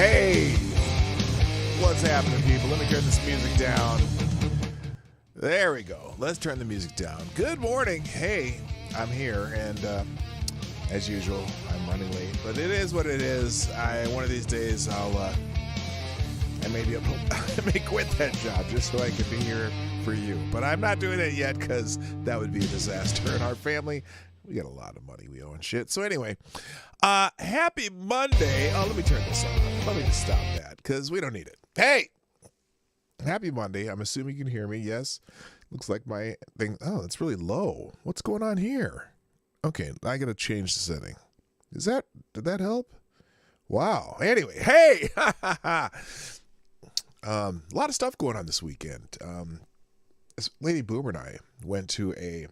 Hey, what's happening, people? Let me turn this music down. There we go. Let's turn the music down. Good morning. Hey, I'm here, and as usual, I'm running late, but it is what it is. One of these days, I may be able I may quit that job just so I can be here for you. But I'm not doing it yet because that would be a disaster in our family. We got a lot of money we owe and shit. So anyway, happy Monday. Oh, let me turn this on. Let me just stop that because we don't need it. Hey, happy Monday. I'm assuming you can hear me. Yes. Looks like my thing. Oh, it's really low. What's going on here? Okay, I got to change the setting. Did that help? Wow. Anyway, hey. A lot of stuff going on this weekend. Lady Boomer and I went to a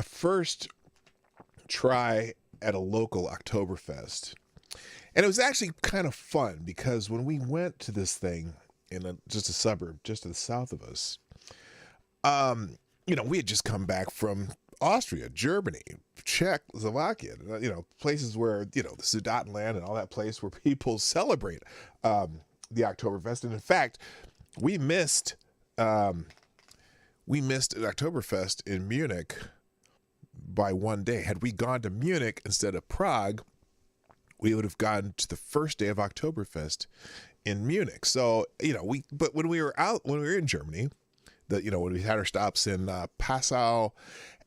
first try at a local Oktoberfest. And it was actually kind of fun because when we went to this thing in just a suburb just to the south of us, we had just come back from Austria, Germany, Czechoslovakia, places where, the Sudetenland and all that place where people celebrate the Oktoberfest. And in fact, we missed an Oktoberfest in Munich by one day. Had we gone to Munich instead of Prague, we would have gone to the first day of Oktoberfest in Munich. So, but when we were in Germany, when we had our stops in Passau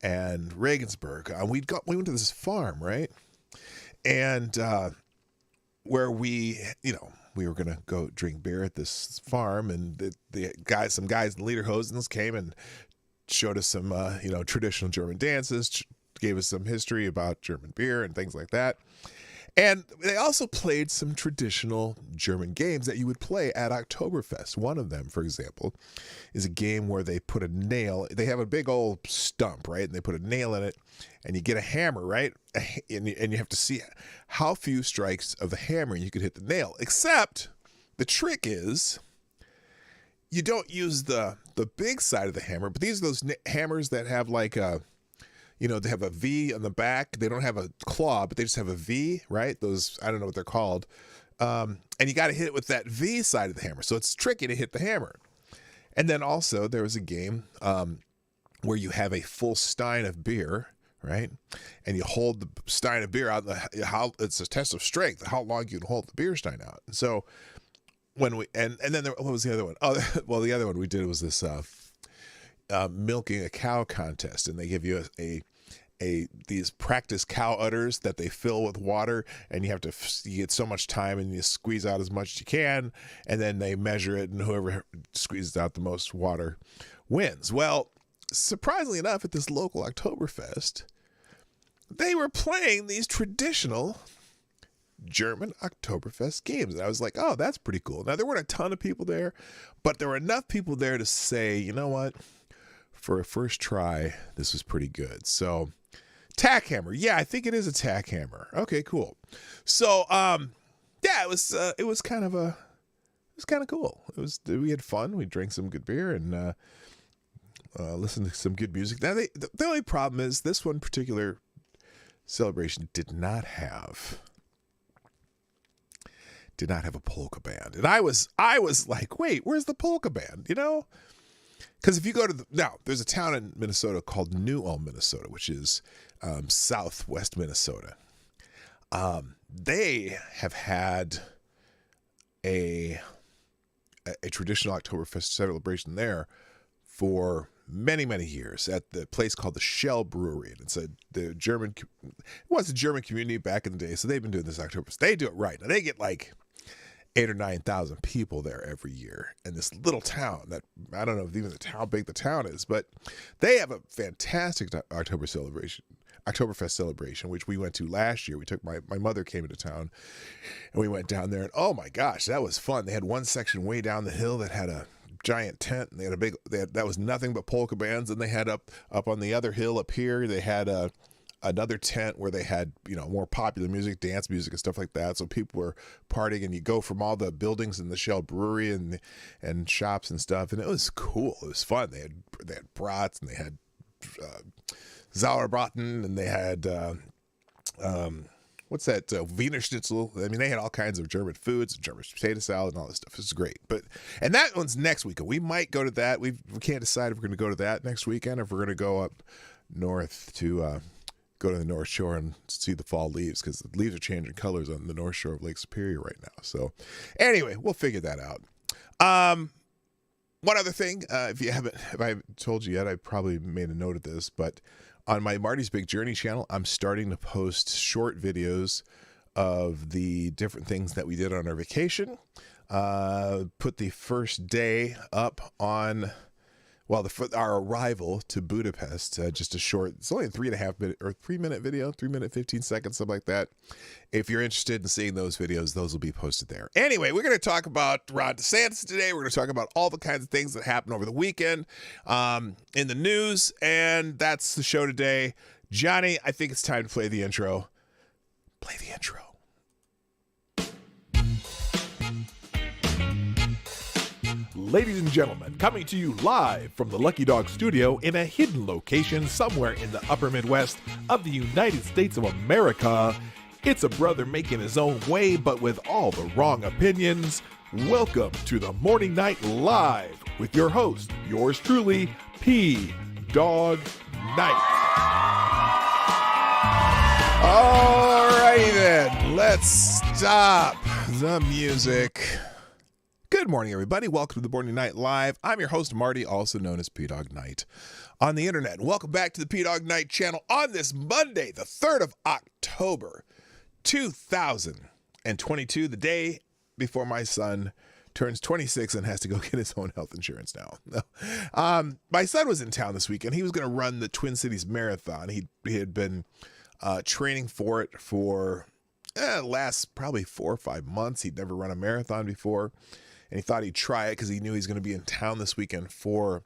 and Regensburg, we went to this farm, right? And where we were going to go drink beer at this farm, and some guys in lederhosen came and showed us some, traditional German dances, gave us some history about German beer and things like that. And they also played some traditional German games that you would play at Oktoberfest. One of them, for example, is a game where they put a nail. They have a big old stump, right? And they put a nail in it, and you get a hammer, right? And you have to see how few strikes of the hammer you could hit the nail. Except the trick is you don't use the big side of the hammer, but these are those hammers that have like a, they have a V on the back. They don't have a claw, but they just have a V, right? Those, I don't know what they're called. And you got to hit it with that V side of the hammer. So it's tricky to hit the hammer. And then also there was a game where you have a full stein of beer, right? And you hold the stein of beer out. It's a test of strength, how long you can hold the beer stein out. And so when we, and then what was the other one? Oh, well, the other one we did was this milking a cow contest, and they give you these practice cow udders that they fill with water, and you get so much time and you squeeze out as much as you can, and then they measure it, and whoever squeezes out the most water wins. Well, surprisingly enough, at this local Oktoberfest, they were playing these traditional German Oktoberfest games. And I was like, oh, that's pretty cool. Now, there weren't a ton of people there, but there were enough people there to say, you know what? For a first try, this was pretty good. So, tack hammer. Yeah, I think it is a tack hammer. Okay, cool. So, it was kind of cool. We had fun. We drank some good beer and listened to some good music. Now, the only problem is this one particular celebration did not have a polka band. And I was like, wait, where's the polka band? Because if you go to there's a town in Minnesota called New Ulm, Minnesota, which is southwest Minnesota. They have had a traditional Oktoberfest celebration there for many, many years at the place called the Shell Brewery. And it's a German community back in the day. So they've been doing this Oktoberfest. They do it right. Now they get like 8,000 or 9,000 people there every year in this little town that I don't know if even how big the town is, but they have a fantastic Oktoberfest celebration, which we went to last year. We took my mother came into town and we went down there, and oh my gosh, that was fun. They had one section way down the hill that had a giant tent, and that was nothing but polka bands. And they had up on the other hill up here, they had another tent where they had, more popular music, dance music and stuff like that. So people were partying, and you go from all the buildings in the Shell Brewery and shops and stuff. And it was cool. It was fun. They had brats, and they had Sauerbraten, and they had what's that? Wiener Schnitzel. I mean, they had all kinds of German foods, German potato salad, and all this stuff. It's great. And that one's next weekend. We might go to that. We can't decide if we're going to go to that next weekend or if we're going to go up north to go to the North Shore and see the fall leaves, because the leaves are changing colors on the North Shore of Lake Superior right now. So anyway, we'll figure that out. One other thing, if I haven't told you yet, I probably made a note of this, but on my Marty's Big Journey channel, I'm starting to post short videos of the different things that we did on our vacation. Put the first day up on, our arrival to Budapest, just a short, it's only a 3.5 minute video, 3 minute, 15 seconds, something like that. If you're interested in seeing those videos, those will be posted there. Anyway, we're going to talk about Ron DeSantis today. We're going to talk about all the kinds of things that happened over the weekend in the news, and that's the show today. Johnny, I think it's time to play the intro. Play the intro. Ladies and gentlemen, coming to you live from the Lucky Dog Studio in a hidden location somewhere in the upper Midwest of the United States of America, it's a brother making his own way, but with all the wrong opinions. Welcome to the Morning Night Live with your host, yours truly, P. Dog Night. Alrighty then, let's stop the music. Good morning, everybody. Welcome to the Morning Night Live. I'm your host, Marty, also known as P-Dog Night on the internet. And welcome back to the P-Dog Night channel on this Monday, the 3rd of October, 2022, the day before my son turns 26 and has to go get his own health insurance now. My son was in town this weekend. He was going to run the Twin Cities Marathon. He had been training for it for last probably 4 or 5 months. He'd never run a marathon before. And he thought he'd try it because he knew he was going to be in town this weekend for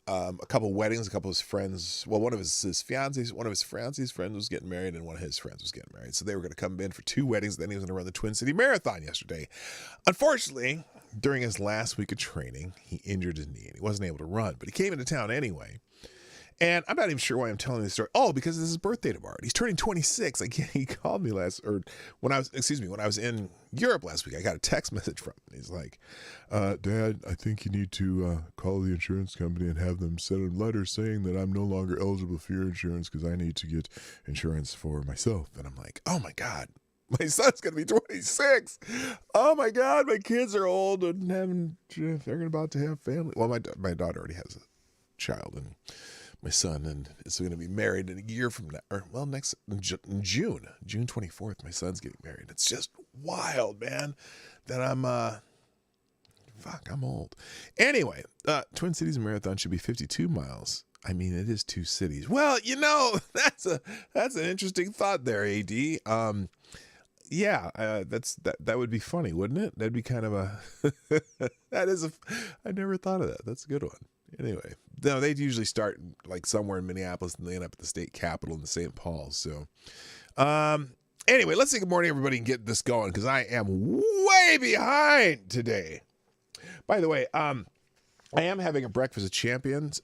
a couple weddings. A couple of his friends, well, one of his fiancés, one of his fiancé's friends was getting married, and one of his friends was getting married. So they were going to come in for 2 weddings. Then he was going to run the Twin City Marathon yesterday. Unfortunately, during his last week of training, he injured his knee and he wasn't able to run. But he came into town anyway. And I'm not even sure why I'm telling this story. Oh, because it's his birthday tomorrow. He's turning 26. He called me when I was in Europe last week. I got a text message from him. He's like, Dad, I think you need to call the insurance company and have them send a letter saying that I'm no longer eligible for your insurance because I need to get insurance for myself. And I'm like, oh my God, my son's going to be 26. Oh my God, my kids are old and they're about to have family. Well, my daughter already has a child, and my son, and is going to be married in a year from now, next June 24th, my son's getting married. It's just wild, man, that I'm old. Anyway, Twin Cities Marathon should be 52 miles. I mean, it is 2 cities. Well, that's an interesting thought there, AD. That would be funny, wouldn't it? That'd be kind of I never thought of that. That's a good one. Anyway, no, they usually start like somewhere in Minneapolis and they end up at the state capitol in St. Paul. So, anyway, let's say good morning, everybody, and get this going because I am way behind today. By the way, I am having a breakfast of champions.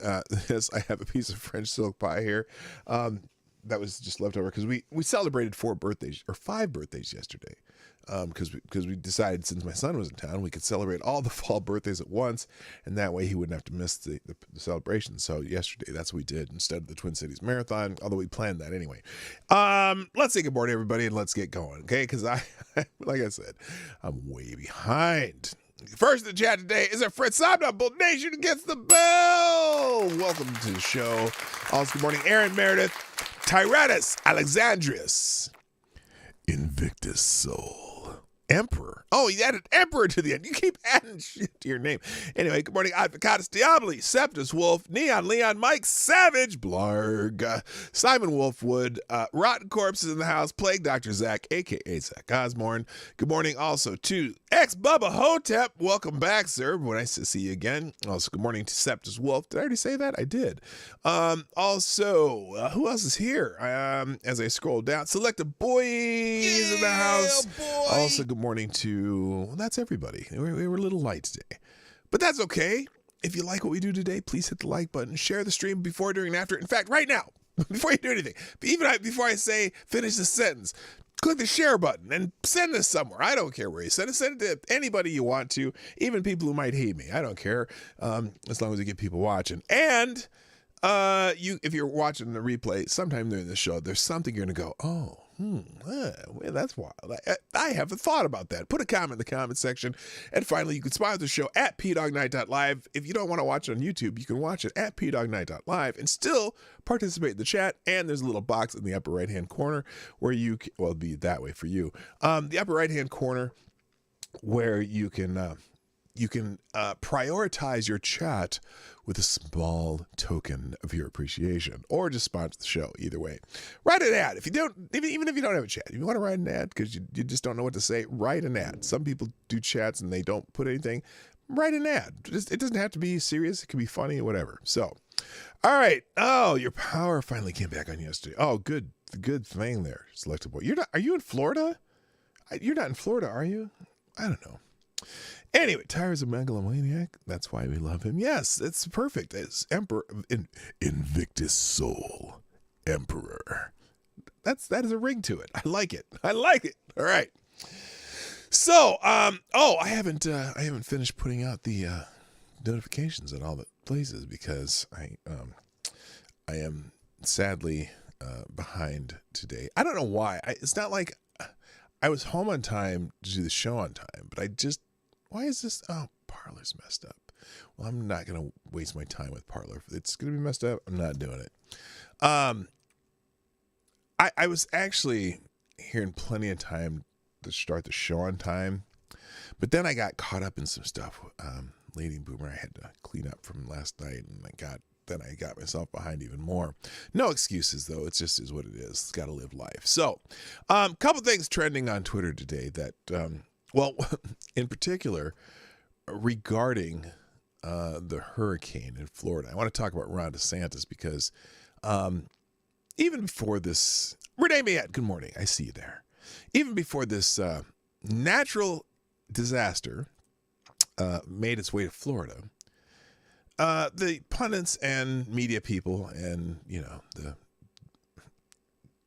Yes, I have a piece of French silk pie here. That was just left over because we celebrated 5 birthdays yesterday. Because we decided since my son was in town, we could celebrate all the fall birthdays at once, and that way he wouldn't have to miss the celebration. So yesterday, that's what we did instead of the Twin Cities Marathon, although we planned that anyway. Let's say good morning, everybody, and let's get going, okay? Because like I said, I'm way behind. First in the chat today is our friend Sabna Bull Nation Gets the Bell. Welcome to the show. Also, good morning, Aaron Meredith, Tyrannus Alexandrius, Invictus Soul, Emperor. Oh, you added Emperor to the end. You keep adding shit to your name. Anyway, good morning, Advocatus Diaboli, Septus Wolf, Neon Leon, Mike Savage, Blarg, Simon Wolfwood, Rotten Corpses in the house, Plague Dr. Zach, a.k.a. Zach Osborne. Good morning also to ex-Bubba Hotep. Welcome back, sir. Nice to see you again. Also, good morning to Septus Wolf. Did I already say that? I did. Also, who else is here? As I scroll down, Selected Boys in the house. Boy. Also, good morning to, that's everybody. We were a little light today, but that's okay. If you like what we do today, please hit the like button, share the stream before, during, and after. In fact, right now, before you do anything, even before I say finish the sentence, click the share button and send this somewhere. I don't care where you send it. Send it to anybody you want to, even people who might hate me. I don't care, as long as you get people watching. And if you're watching the replay sometime during the show, there's something you're going to go, oh, well, that's wild. I haven't thought about that. Put a comment in the comment section. And finally, you can sponsor the show at pdognight.live. If you don't want to watch it on YouTube, you can watch it at pdognight.live and still participate in the chat. And there's a little box in the upper right-hand corner where you can, well, it'll be that way for you. The upper right-hand corner where you can prioritize your chat with a small token of your appreciation, or just sponsor the show. Either way, write an ad. If you don't, even if you don't have a chat, if you want to write an ad because you just don't know what to say, write an ad. Some people do chats and they don't put anything. Write an ad. It doesn't have to be serious. It can be funny, whatever. So, all right. Oh, your power finally came back on yesterday. Oh, good thing there, Selected Boy. Are you in Florida? You're not in Florida, are you? I don't know. Anyway, Tyra's a megalomaniac. That's why we love him. Yes, it's perfect. It's Emperor, Invictus Soul, Emperor. That is a ring to it. I like it. All right. So, I haven't finished putting out the notifications at all the places because I am sadly behind today. I don't know why. It's not like I was home on time to do the show on time, but why is this? Oh, Parler's messed up. Well, I'm not going to waste my time with Parler. If it's going to be messed up, I'm not doing it. I was actually hearing plenty of time to start the show on time, but then I got caught up in some stuff. Lady Boomer, I had to clean up from last night, and I got myself behind even more. No excuses, though. It just is what it is. It's got to live life. So, couple things trending on Twitter today that... well, in particular, regarding the hurricane in Florida, I want to talk about Ron DeSantis because even before this, Renee Mayette, good morning. I see you there. Even before this natural disaster made its way to Florida, the pundits and media people and,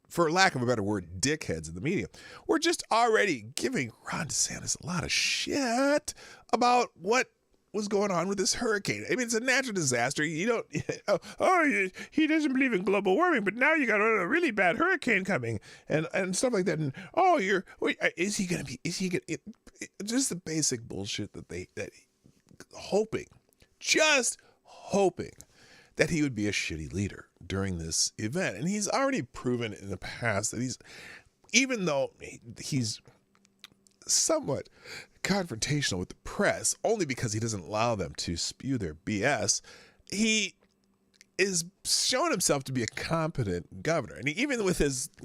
for lack of a better word, dickheads in the media, were just already giving Ron DeSantis a lot of shit about what was going on with this hurricane. I mean, it's a natural disaster. You don't, he doesn't believe in global warming, but now you got a really bad hurricane coming and stuff like that. And, is he going to just the basic bullshit just hoping that he would be a shitty leader during this event. And he's already proven in the past that even though he's somewhat confrontational with the press, only because he doesn't allow them to spew their BS, he is showing himself to be a competent governor. And even with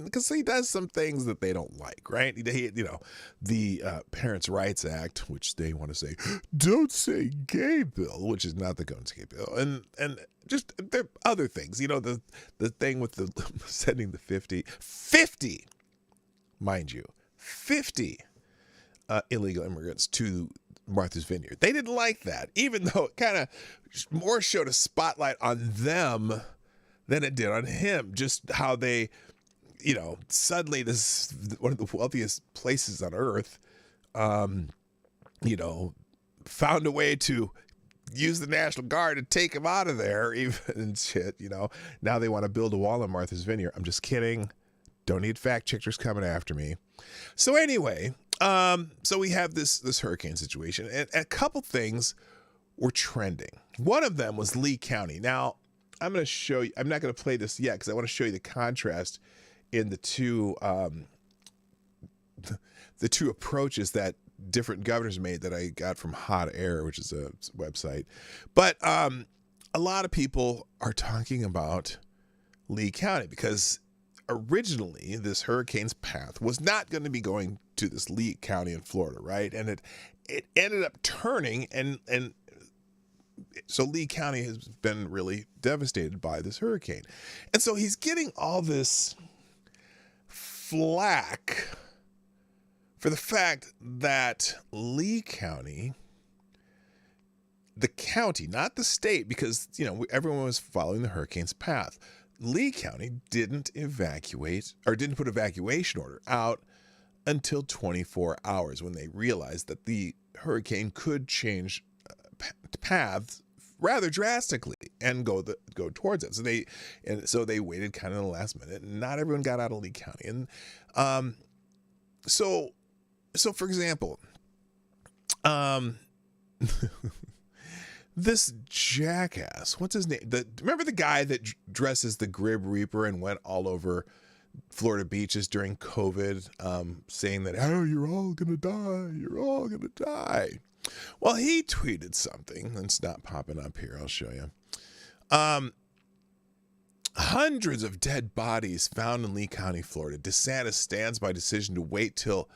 because he does some things that they don't like, right? The Parents' Rights Act, which they want to say, don't say gay bill, which is not the don't say gay bill. And just there are other things, the thing with the sending the 50, mind you, 50 illegal immigrants to Martha's Vineyard. They didn't like that, even though it kind of more showed a spotlight on them than it did on him. Just how they, suddenly this one of the wealthiest places on earth, found a way to use the National Guard to take him out of there, even and shit. Now they want to build a wall in Martha's Vineyard. I'm just kidding. Don't need fact checkers coming after me. So anyway. So we have this hurricane situation, and a couple things were trending. One of them was Lee County. Now, I'm going to show you. I'm not going to play this yet because I want to show you the contrast in the two approaches that different governors made that I got from Hot Air, which is a website. But a lot of people are talking about Lee County because originally this hurricane's path was not going to be going to this Lee County in Florida, right? And it ended up turning, and so Lee County has been really devastated by this hurricane. And so he's getting all this flack for the fact that Lee County, the county, not the state, because everyone was following the hurricane's path. Lee County didn't evacuate or didn't put evacuation order out until 24 hours when they realized that the hurricane could change paths rather drastically and go towards it. So they waited kind of the last minute, and not everyone got out of Lee County. And so for example, this jackass, what's his name? Remember the guy that dressed as the Grim Reaper and went all over Florida beaches during COVID, saying that, oh, you're all gonna die, you're all gonna die. Well, he tweeted something. It's not popping up here. I'll show you. Hundreds of dead bodies found in Lee County, Florida. DeSantis stands by decision to wait till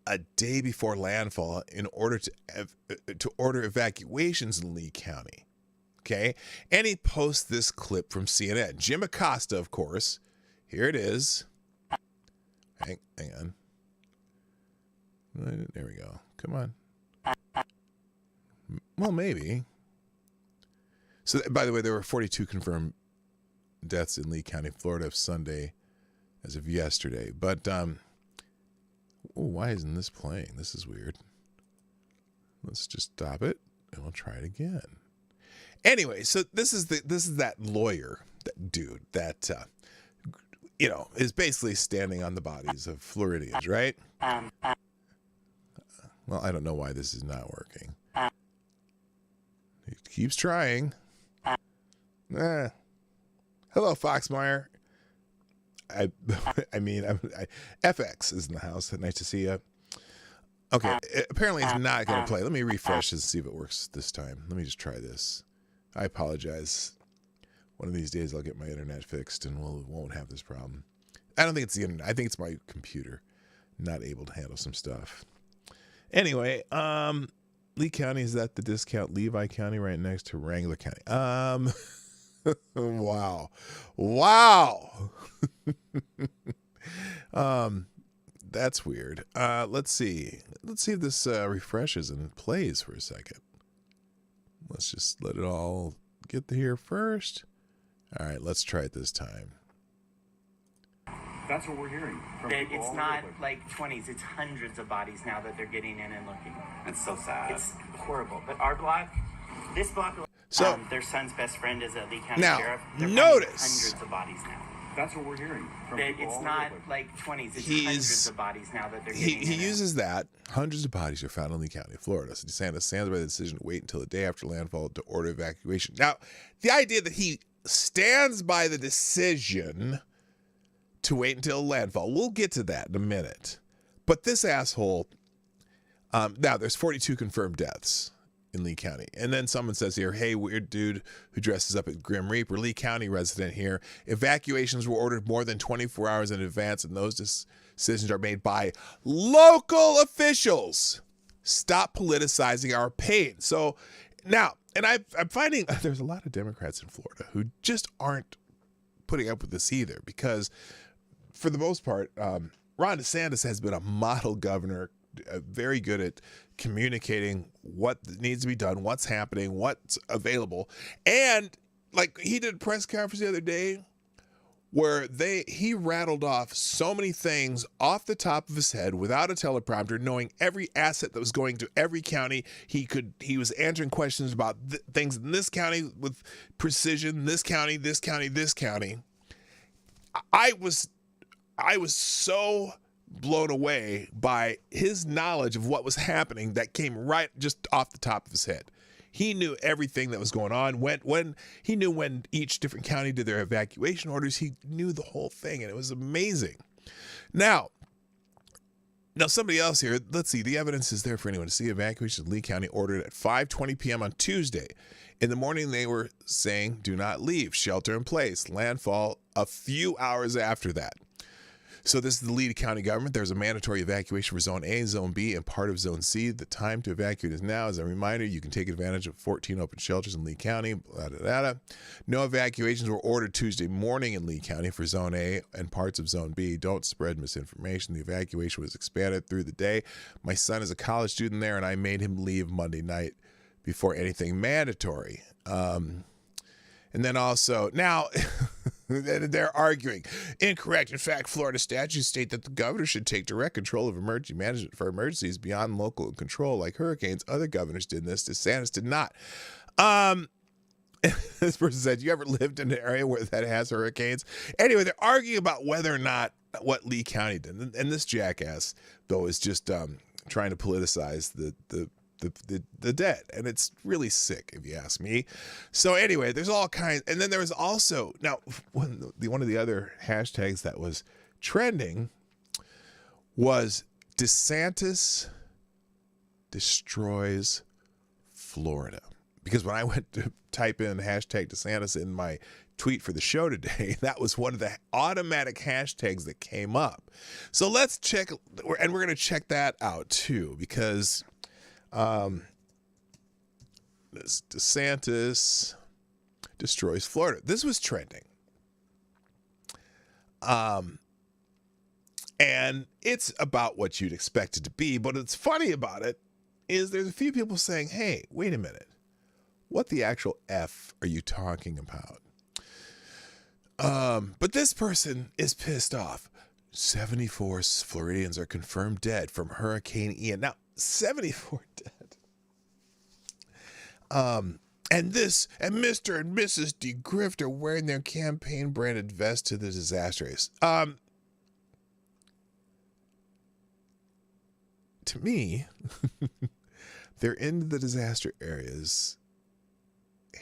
a day before landfall in order to order evacuations in Lee County. Okay? And he posts this clip from CNN. Jim Acosta, of course. Here it is. Hang on. There we go. Come on. Well, maybe. So, by the way, there were 42 confirmed deaths in Lee County, Florida, Sunday, as of yesterday. But, why isn't this playing? This is weird. Let's just stop it, and we'll try it again. Anyway, so this is that lawyer, that dude, that is basically standing on the bodies of Floridians, right? Well, I don't know why this is not working. He keeps trying. Hello, Foxmeyer. FX is in the house. Nice to see you. Okay, apparently it's not going to play. Let me refresh and see if it works this time. Let me just try this. I apologize. One of these days I'll get my internet fixed and we won't have this problem. I don't think it's the internet. I think it's my computer not able to handle some stuff. Anyway, Lee County is at the discount Levi County right next to Wrangler County. Wow. That's weird. Let's see if this refreshes and plays for a second. Let's just let it all get here first. All right, let's try it this time. That's what we're hearing. It's not like 20s, it's hundreds of bodies now that they're getting in and looking. It's so sad. It's horrible. But our block, this block, their son's best friend is a Lee County sheriff. They're notice hundreds of bodies now. That's what we're hearing. It's not like 20s, it's hundreds of bodies now that they're getting in. He uses that. Hundreds of bodies are found in Lee County, Florida. So DeSantis stands by the decision to wait until the day after landfall to order evacuation. Now, the idea that he stands by the decision to wait until landfall, we'll get to that in a minute. But this asshole, now there's 42 confirmed deaths in Lee County. And then someone says here, hey, weird dude who dresses up as Grim Reaper, Lee County resident here. Evacuations were ordered more than 24 hours in advance, and those decisions are made by local officials. Stop politicizing our pain. So now, and I'm finding there's a lot of Democrats in Florida who just aren't putting up with this either, because for the most part, Ron DeSantis has been a model governor, very good at communicating what needs to be done, what's happening, what's available. And like he did a press conference the other day where he rattled off so many things off the top of his head without a teleprompter, knowing every asset that was going to every county. He was answering questions about things in this county with precision, this county, this county, this county. I was so blown away by his knowledge of what was happening that came right just off the top of his head. He knew everything that was going on. When he knew when each different county did their evacuation orders, he knew the whole thing, and it was amazing. Now somebody else here, let's see, the evidence is there for anyone to see. Evacuation in Lee County ordered at 5:20 p.m. on Tuesday. In the morning, they were saying, do not leave, shelter in place. Landfall a few hours after that. So this is the Lee County government. There's a mandatory evacuation for Zone A, Zone B, and part of Zone C. The time to evacuate is now. As a reminder, you can take advantage of 14 open shelters in Lee County. No evacuations were ordered Tuesday morning in Lee County for Zone A and parts of Zone B. Don't spread misinformation. The evacuation was expanded through the day. My son is a college student there, and I made him leave Monday night before anything mandatory. And then also, now, They're arguing. Incorrect. In fact, Florida statutes state that the governor should take direct control of emergency management for emergencies beyond local control, like hurricanes. Other governors did this. DeSantis did not. This person said, you ever lived in an area where that has hurricanes? Anyway, they're arguing about whether or not what Lee County did. And this jackass, though, is just trying to politicize the dead. And it's really sick, if you ask me. So anyway, there's all kinds. And then there was also, now, one of the other hashtags that was trending was DeSantis destroys Florida. Because when I went to type in hashtag DeSantis in my tweet for the show today, that was one of the automatic hashtags that came up. So let's check, and we're going to check that out too, because this DeSantis destroys Florida. This was trending. And it's about what you'd expect it to be, but what's funny about it is there's a few people saying, hey, wait a minute. What the actual F are you talking about? But this person is pissed off. 74 Floridians are confirmed dead from Hurricane Ian. Now, 74 dead. And Mr. and Mrs. DeGrift are wearing their campaign branded vest to the disaster areas. To me, they're in the disaster areas,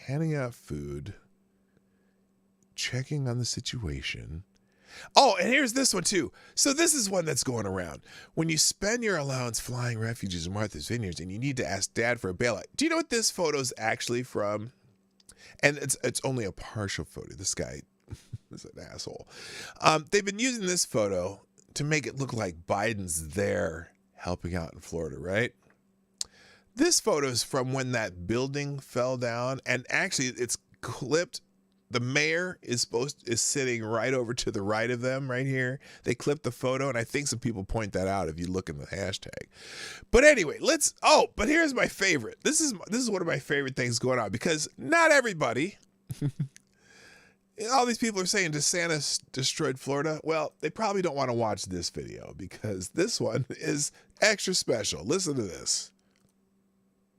handing out food, checking on the situation. Oh, and here's this one too. So this is one that's going around. When you spend your allowance flying refugees in Martha's Vineyard and you need to ask Dad for a bailout. Do you know what this photo is actually from? And it's only a partial photo. This guy is an asshole. They've been using this photo to make it look like Biden's there helping out in Florida, right? This photo is from when that building fell down, and actually it's clipped. The mayor is sitting right over to the right of them right here. They clipped the photo, and I think some people point that out if you look in the hashtag. But anyway, but here's my favorite. This is one of my favorite things going on, because not everybody, all these people are saying DeSantis destroyed Florida. Well, they probably don't want to watch this video, because this one is extra special. Listen to this.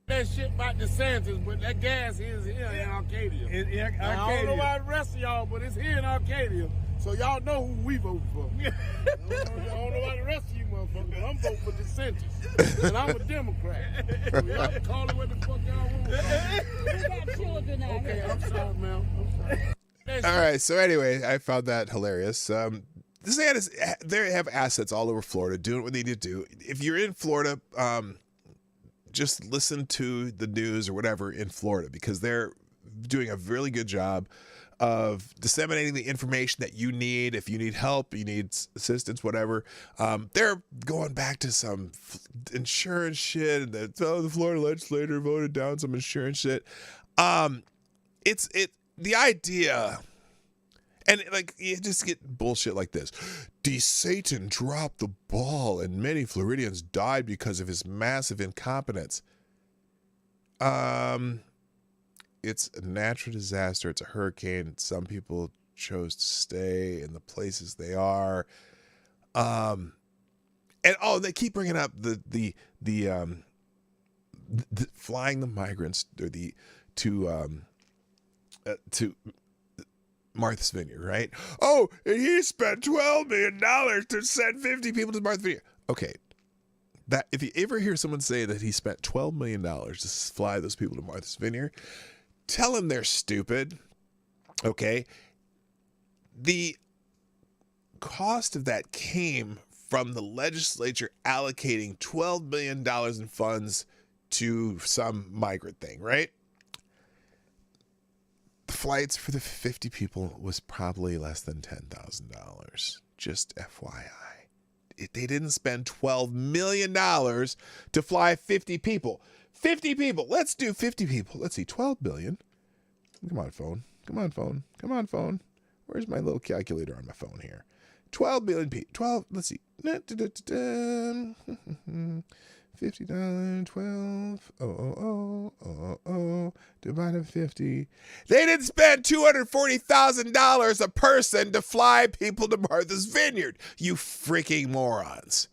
That shit about DeSantis, but that gas is here in Arcadia. I don't know about the rest of y'all, but it's here in Arcadia. So y'all know who we vote for. I don't know about the rest of you motherfuckers, but I'm voting for DeSantis. And I'm a Democrat. So y'all can call it what the fuck y'all want. We got children out here. Okay, I'm sorry, ma'am. All right, so anyway, I found that hilarious. DeSantis, they have assets all over Florida doing what they need to do. If you're in Florida, just listen to the news or whatever in Florida, because they're doing a really good job of disseminating the information that you need. If you need help, you need assistance, whatever. They're going back to some insurance shit. The Florida legislature voted down some insurance shit. The idea, and like you just get bullshit like this. Satan dropped the ball and many Floridians died because of his massive incompetence. It's a natural disaster. It's a hurricane. Some people chose to stay in the places they are. And they keep bringing up the flying the migrants or to Martha's Vineyard, right? Oh, and he spent $12 million to send 50 people to Martha's Vineyard. Okay, that if you ever hear someone say that he spent $12 million to fly those people to Martha's Vineyard, tell them they're stupid. Okay, the cost of that came from the legislature allocating $12 million in funds to some migrant thing, right? The flights for the 50 people was probably less than $10,000. Just FYI. They didn't spend $12 million to fly 50 people. 50 people. Let's do 50 people. Let's see. 12 billion. Come on, phone. Come on, phone. Come on, phone. Where's my little calculator on my phone here? 12 billion people. 12. Let's see. $50, 12, divided by 50. They didn't spend $240,000 a person to fly people to Martha's Vineyard. You freaking morons.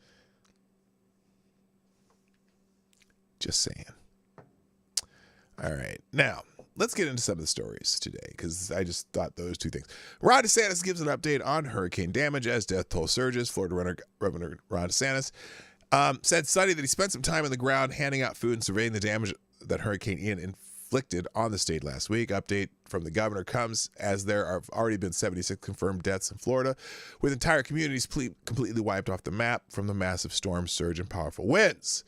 Just saying. All right. Now, let's get into some of the stories today because I just thought those two things. Ron DeSantis gives an update on hurricane damage as death toll surges. Florida Governor Ron DeSantis said Sunday that he spent some time on the ground handing out food and surveying the damage that Hurricane Ian inflicted on the state last week. Update from the governor comes as there have already been 76 confirmed deaths in Florida, with entire communities completely wiped off the map from the massive storm surge and powerful winds.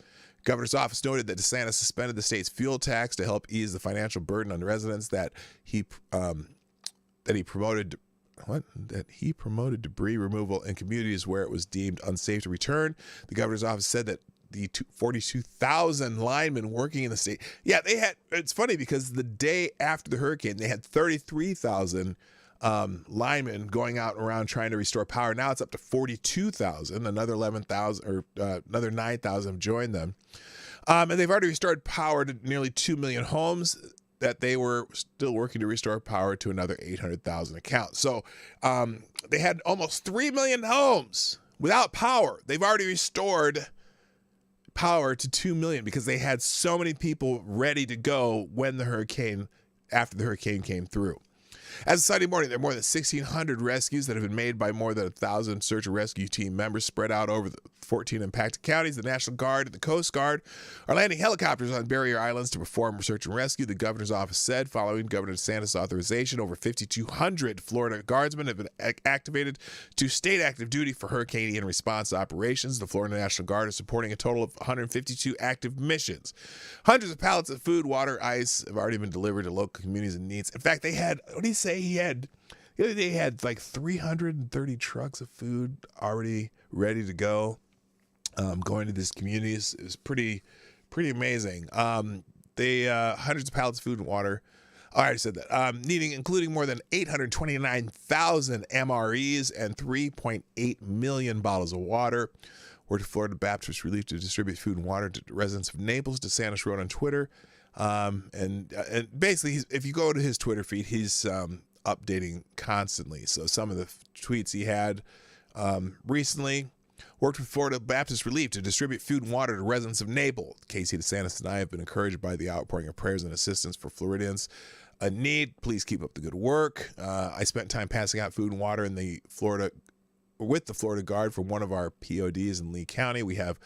Governor's office noted that DeSantis suspended the state's fuel tax to help ease the financial burden on residents that he promoted debris removal in communities where it was deemed unsafe to return. The governor's office said that the 42,000 linemen working in the state. Yeah, they had. It's funny because the day after the hurricane, they had 33,000 linemen going out around trying to restore power. Now it's up to 42,000. Another 11,000 or another 9,000 have joined them. And they've already restored power to nearly 2 million homes that they were still working to restore power to another 800,000 accounts. So they had almost 3 million homes without power. They've already restored power to 2 million because they had so many people ready to go after the hurricane came through. As of Sunday morning, there are more than 1,600 rescues that have been made by more than 1,000 search and rescue team members spread out over the 14 impacted counties. The National Guard and the Coast Guard are landing helicopters on barrier islands to perform search and rescue. The governor's office said following Governor DeSantis' authorization, over 5,200 Florida guardsmen have been activated to state active duty for Hurricane Ian response operations. The Florida National Guard is supporting a total of 152 active missions. Hundreds of pallets of food, water, ice have already been delivered to local communities in need. In fact, they had, what did he say? The other day he had like 330 trucks of food already ready to go, going to these communities. It was pretty amazing. Hundreds of pallets of food and water. I already said that. Including more than 829,000 MREs and 3.8 million bottles of water. Word to Florida Baptist Relief to distribute food and water to residents of Naples. DeSantis wrote on Twitter. And basically, if you go to his Twitter feed, he's updating constantly. So some of the tweets he had recently: worked with Florida Baptist Relief to distribute food and water to residents of Naples. Casey DeSantis and I have been encouraged by the outpouring of prayers and assistance for Floridians in need. Please keep up the good work. I spent time passing out food and water with the Florida Guard from one of our PODs in Lee County. We have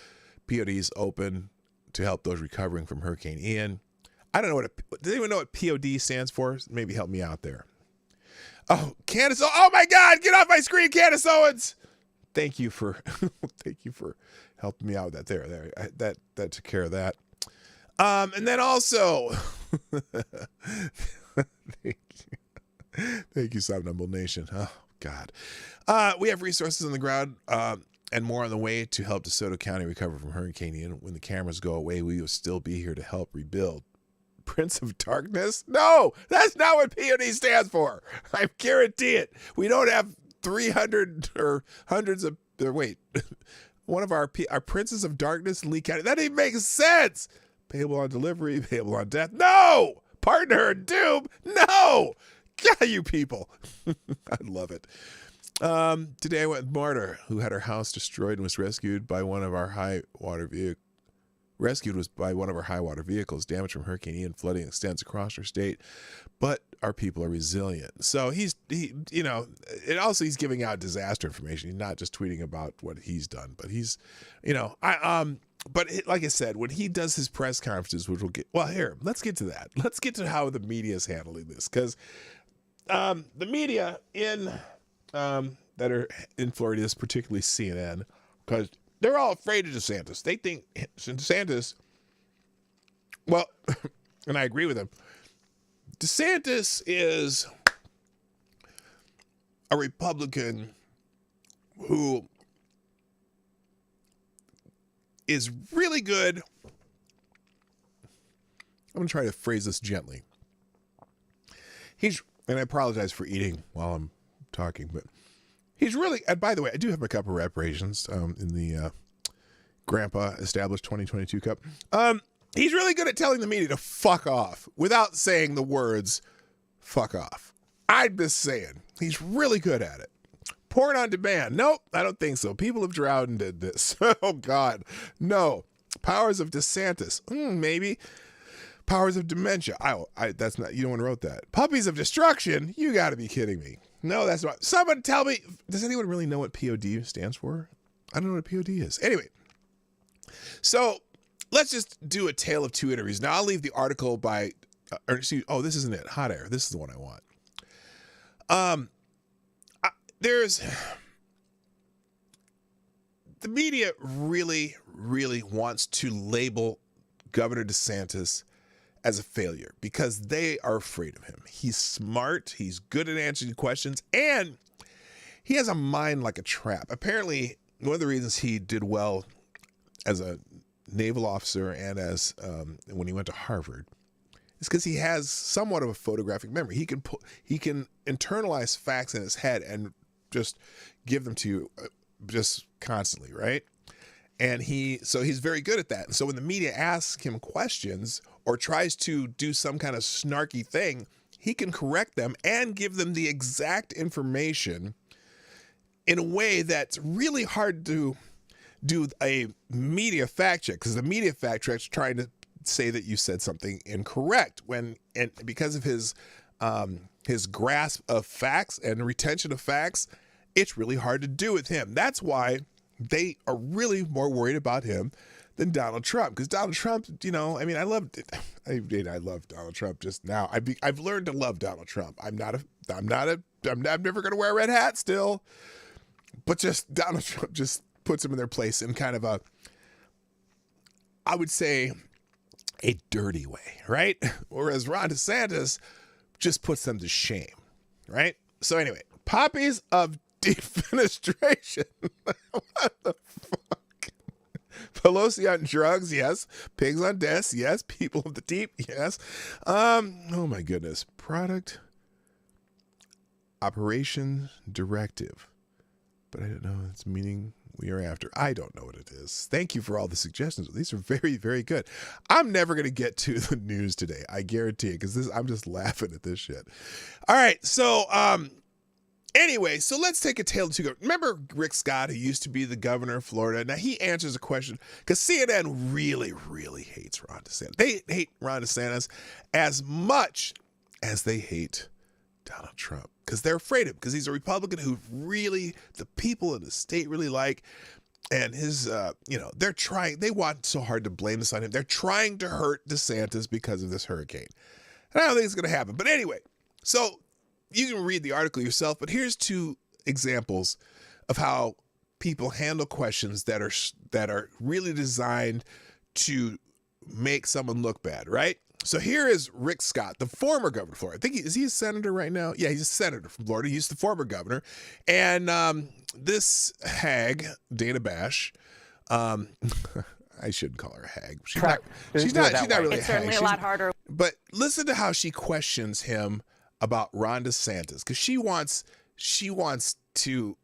PODs open to help those recovering from Hurricane Ian. I don't know does anyone know what POD stands for? Maybe help me out there. Oh, Candace. Oh my God, get off my screen, Candace Owens. Thank you for helping me out with that there. That took care of that. And then also thank you, Somnambule Nation. Oh God. We have resources on the ground and more on the way to help DeSoto County recover from Hurricane Ian. When the cameras go away, we will still be here to help rebuild. Prince of Darkness? No, that's not what POD stands for. I guarantee it. We don't have 300 or hundreds of, one of our Princes of Darkness in Lee County. That even makes sense. Payable on delivery, payable on death. No! Partner in doom? No! God, you people. I love it. Today I went with Marta, who had her house destroyed and was rescued by one of our high water vehicles. Damage from Hurricane Ian flooding extends across our state, but our people are resilient. So he's giving out disaster information. He's not just tweeting about what he's done, but he's, like I said, when he does his press conferences, which let's get to that. Let's get to how the media is handling this, because the media that are in Florida, is particularly CNN, because they're all afraid of DeSantis. They think DeSantis, and I agree with them, DeSantis is a Republican who is really good. I'm going to try to phrase this gently. And I apologize for eating while I'm talking, but he's really, and by the way, I do have my cup of reparations in Grandpa established 2022 Cup. He's really good at telling the media to fuck off without saying the words fuck off. I'm just saying. He's really good at it. Porn on demand. Nope, I don't think so. People have drowned and did this. Oh, God. No. Powers of DeSantis. Maybe. Powers of dementia. That's not, you don't want to wrote that. Puppies of destruction. You got to be kidding me. No, that's not. Someone tell me. Does anyone really know what POD stands for? I don't know what POD is. Anyway. So let's just do a tale of two interviews. Now I'll leave the article by, this isn't it. Hot Air. This is the one I want. The media really, really wants to label Governor DeSantis as a failure because they are afraid of him. He's smart. He's good at answering questions, and he has a mind like a trap. Apparently, one of the reasons he did well as a naval officer and as when he went to Harvard is because he has somewhat of a photographic memory. He can internalize facts in his head and just give them to you just constantly, right? And he's very good at that. And so when the media asks him questions or tries to do some kind of snarky thing, he can correct them and give them the exact information in a way that's really hard to do a media fact check, because the media fact check's trying to say that you said something incorrect and because of his grasp of facts and retention of facts, it's really hard to do with him. That's why they are really more worried about him than Donald Trump, because Donald Trump, I love Donald Trump just now. I've learned to love Donald Trump. I'm never going to wear a red hat still, but just Donald Trump just puts them in their place in kind of I would say, a dirty way, right? Whereas Ron DeSantis just puts them to shame, right? So anyway, puppies of defenestration. What the fuck? Pelosi on drugs, yes. Pigs on desks, yes. People of the deep, yes. Oh my goodness. Product Operation Directive. But I don't know its meaning we are after. I don't know what it is. Thank you for all the suggestions. These are very, very good. I'm never going to get to the news today. I guarantee it, because I'm just laughing at this shit. All right. So, anyway, so let's take a tale of two. Remember Rick Scott, who used to be the governor of Florida? Now he answers a question because CNN really, really hates Ron DeSantis. They hate Ron DeSantis as much as they hate Donald Trump, because they're afraid of him, because he's a Republican who really the people in the state really like. And his, they want so hard to blame this on him. They're trying to hurt DeSantis because of this hurricane. And I don't think it's going to happen. But anyway, so you can read the article yourself, but here's two examples of how people handle questions that are really designed to make someone look bad, right? So here is Rick Scott, the former governor of Florida. I think is he a senator right now? Yeah, he's a senator from Florida. He's the former governor. And this hag, Dana Bash, I shouldn't call her a hag. She's not really a hag. It's certainly a lot harder. But listen to how she questions him about Ron DeSantis, because she wants to,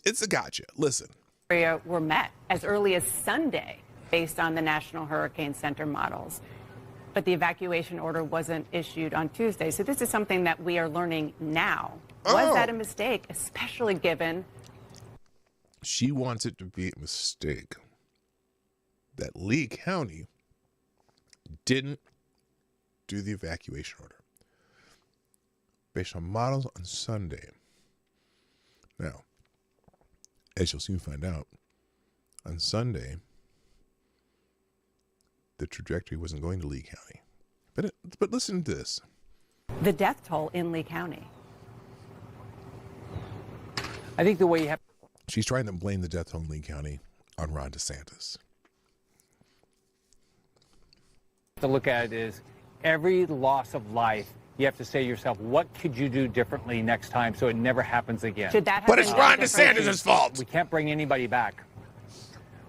it's a gotcha. Listen. Were met as early as Sunday based on the National Hurricane Center models. But the evacuation order wasn't issued on Tuesday. So this is something that we are learning now. Was that a mistake, especially given? She wants it to be a mistake that Lee County didn't do the evacuation order based on models on Sunday. Now, as you'll soon find out, on Sunday, the trajectory wasn't going to Lee County. But listen to this. The death toll in Lee County. I think the way you have... She's trying to blame the death toll in Lee County on Ron DeSantis. To look at it is every loss of life, you have to say to yourself, what could you do differently next time so it never happens again? Should that have but it's Ron DeSantis' fault. We can't bring anybody back.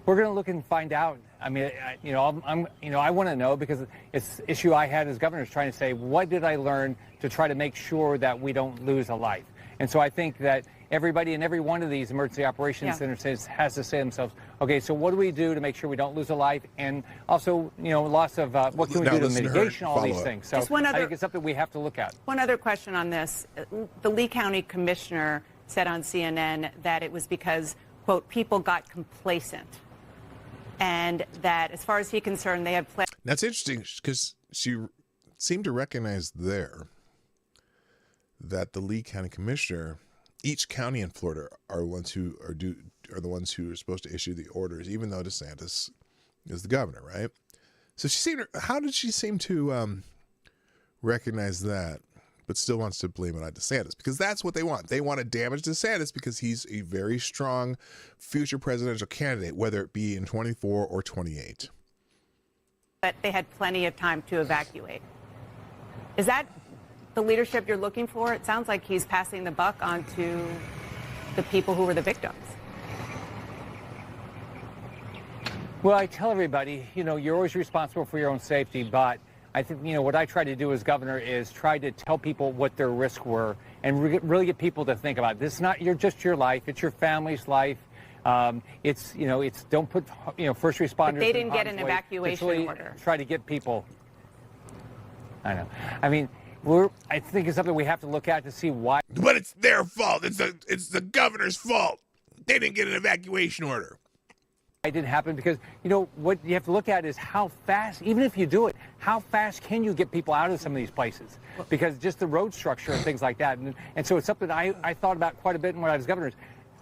We're going to look and find out. I mean, I want to know, because it's an issue I had as governor, is trying to say, what did I learn to try to make sure that we don't lose a life? And so I think that everybody in every one of these emergency operations centers has to say to themselves, okay, so what do we do to make sure we don't lose a life? And also, loss of, what can we do to mitigation all these things? So I think it's something we have to look at. One other question on this. The Lee County commissioner said on CNN that it was because, quote, people got complacent. And that as far as he's concerned, they have plenty. That's interesting because she seemed to recognize there that the Lee County commissioner, each county in Florida are the ones who are supposed to issue the orders, even though DeSantis is the governor, right? So how did she seem to recognize that, but still wants to blame it on DeSantis? Because that's what they want. They want to damage DeSantis because he's a very strong future presidential candidate, whether it be in 24 or 28. But they had plenty of time to evacuate. Is that the leadership you're looking for? It sounds like he's passing the buck on to the people who were the victims. Well, I tell everybody, you're always responsible for your own safety, but I think, what I try to do as governor is try to tell people what their risks were and really get people to think about it. This is not just your life, it's your family's life. It's don't put, first responders. But they didn't get an evacuation order. Try to get people. I know. I mean, I think it's something we have to look at to see why. But it's their fault. It's the governor's fault. They didn't get an evacuation order. It didn't happen because, what you have to look at is how fast, even if you do it, how fast can you get people out of some of these places? Because just the road structure and things like that. And so it's something I thought about quite a bit when I was governor.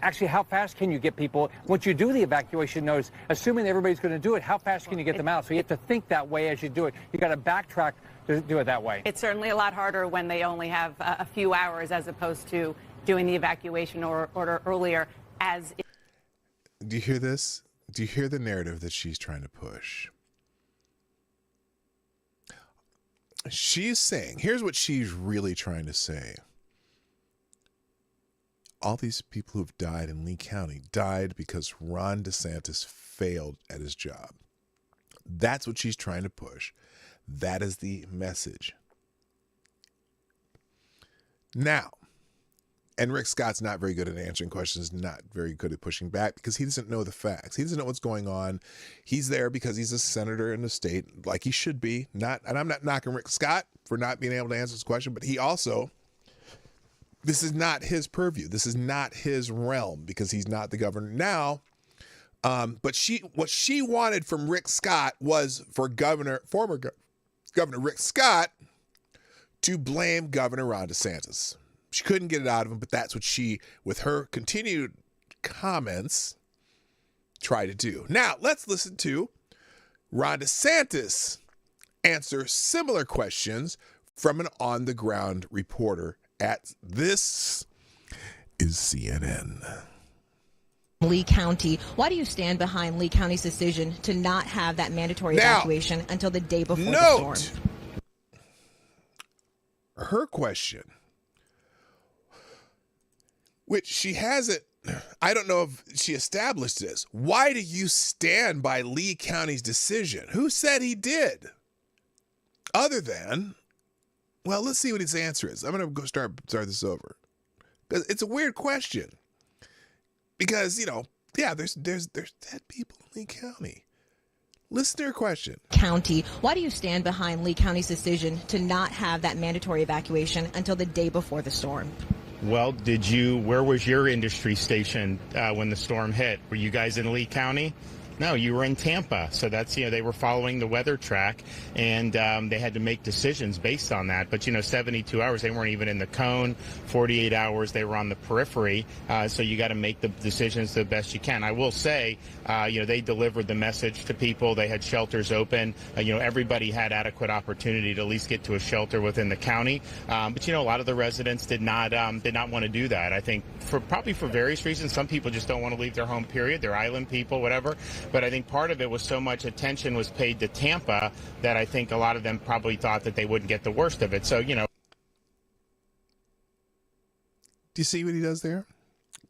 Actually, how fast can you get people, once you do the evacuation notice, assuming everybody's going to do it, how fast can you get them out? So you have to think that way as you do it. You got to backtrack to do it that way. It's certainly a lot harder when they only have a few hours as opposed to doing the evacuation order earlier. Do you hear this? Do you hear the narrative that she's trying to push? She's saying, here's what she's really trying to say. All these people who've died in Lee County died because Ron DeSantis failed at his job. That's what she's trying to push. That is the message. Now, and Rick Scott's not very good at answering questions, not very good at pushing back because he doesn't know the facts. He doesn't know what's going on. He's there because he's a senator in the state, like he should be. And I'm not knocking Rick Scott for not being able to answer this question, but he also, this is not his purview. This is not his realm because he's not the governor now. But what she wanted from Rick Scott was for former Governor Rick Scott to blame Governor Ron DeSantis. She couldn't get it out of him, but that's what she, with her continued comments, tried to do. Now, let's listen to Ron DeSantis answer similar questions from an on-the-ground reporter at This Is CNN. Lee County. Why do you stand behind Lee County's decision to not have that mandatory evacuation until the day before the storm? Her question, which she hasn't, I don't know if she established this. Why do you stand by Lee County's decision? Who said he did? Other than, well, let's see what his answer is. I'm going to go start this over. It's a weird question. Because, there's dead people in Lee County. Listen to her question. County, why do you stand behind Lee County's decision to not have that mandatory evacuation until the day before the storm? Well, where was your industry station when the storm hit? Were you guys in Lee County? No, you were in Tampa. So that's, they were following the weather track, and they had to make decisions based on that. But, 72 hours, they weren't even in the cone. 48 hours, they were on the periphery. So you got to make the decisions the best you can. I will say, they delivered the message to people. They had shelters open. Everybody had adequate opportunity to at least get to a shelter within the county. But, a lot of the residents did not want to do that. I think probably for various reasons. Some people just don't want to leave their home, period. They're island people, whatever. But I think part of it was so much attention was paid to Tampa that I think a lot of them probably thought that they wouldn't get the worst of it. So, Do you see what he does there?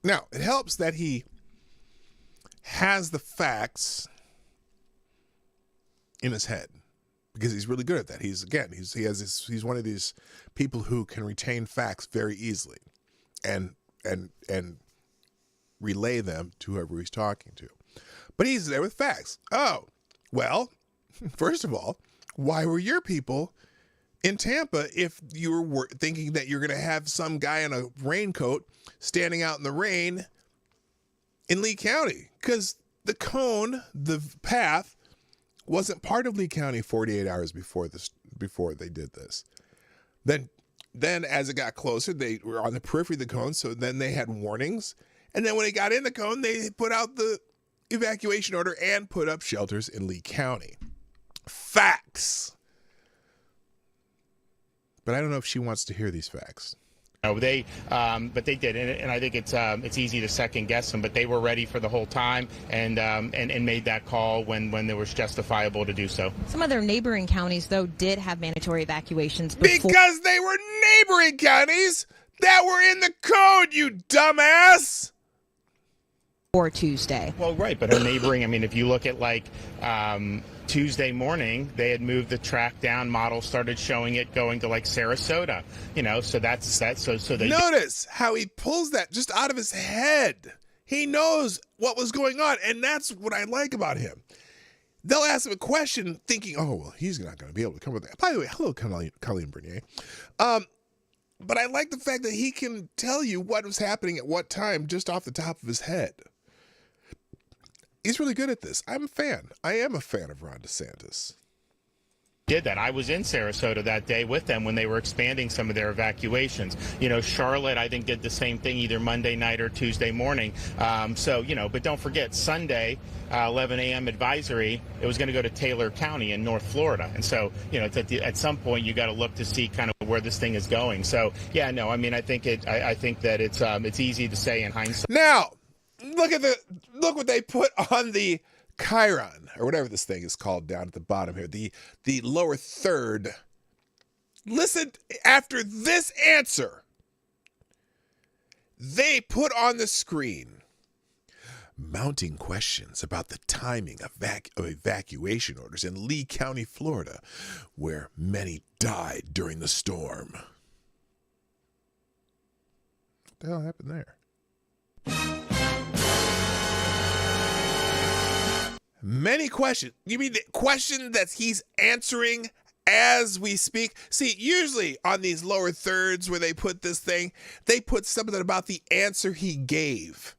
Now, it helps that he has the facts in his head because he's really good at that. He's one of these people who can retain facts very easily. And and relay them to whoever he's talking to. But he's there with facts. Oh, well, first of all, why were your people in Tampa if you were thinking that you're going to have some guy in a raincoat standing out in the rain in Lee County? Because the cone, the path, wasn't part of Lee County 48 hours before they did this. Then as it got closer, they were on the periphery of the cone, so then they had warnings. And then when it got in the cone, they put out the evacuation order and put up shelters in Lee County. Facts. But I don't know if she wants to hear these facts. No, but they did, and I think it's easy to second guess them. But they were ready for the whole time, and made that call when there was justifiable to do so. Some other neighboring counties, though, did have mandatory evacuations before. Because they were neighboring counties that were in the code, you dumbass. Or Tuesday. Well, right, but her neighboring, I mean, if you look at Tuesday morning, they had moved the track down. Models started showing it going to Sarasota, so that's that. So they notice how he pulls that just out of his head. He knows what was going on, and that's what I like about him. They'll ask him a question thinking, oh, well, he's not going to be able to come with that. By the way, hello, Colleen Bernier. But I like the fact that he can tell you what was happening at what time just off the top of his head. He's really good at this. I'm a fan. I am a fan of Ron DeSantis. Did that. I was in Sarasota that day with them when they were expanding some of their evacuations. Charlotte, I think, did the same thing either Monday night or Tuesday morning. But don't forget, Sunday, 11 a.m. advisory, it was going to go to Taylor County in North Florida. And so, at some point, you got to look to see kind of where this thing is going. So, yeah, no, I mean, I think that it's easy to say in hindsight. Now, look what they put on the Chiron, or whatever this thing is called down at the bottom here, the lower third. Listen, after this answer, they put on the screen mounting questions about the timing of evacuation orders in Lee County, Florida, where many died during the storm. What the hell happened there? Many questions. You mean the question that he's answering as we speak? See, usually on these lower thirds where they put this thing, they put something about the answer he gave,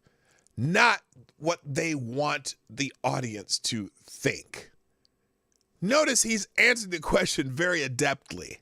not what they want the audience to think. Notice he's answered the question very adeptly.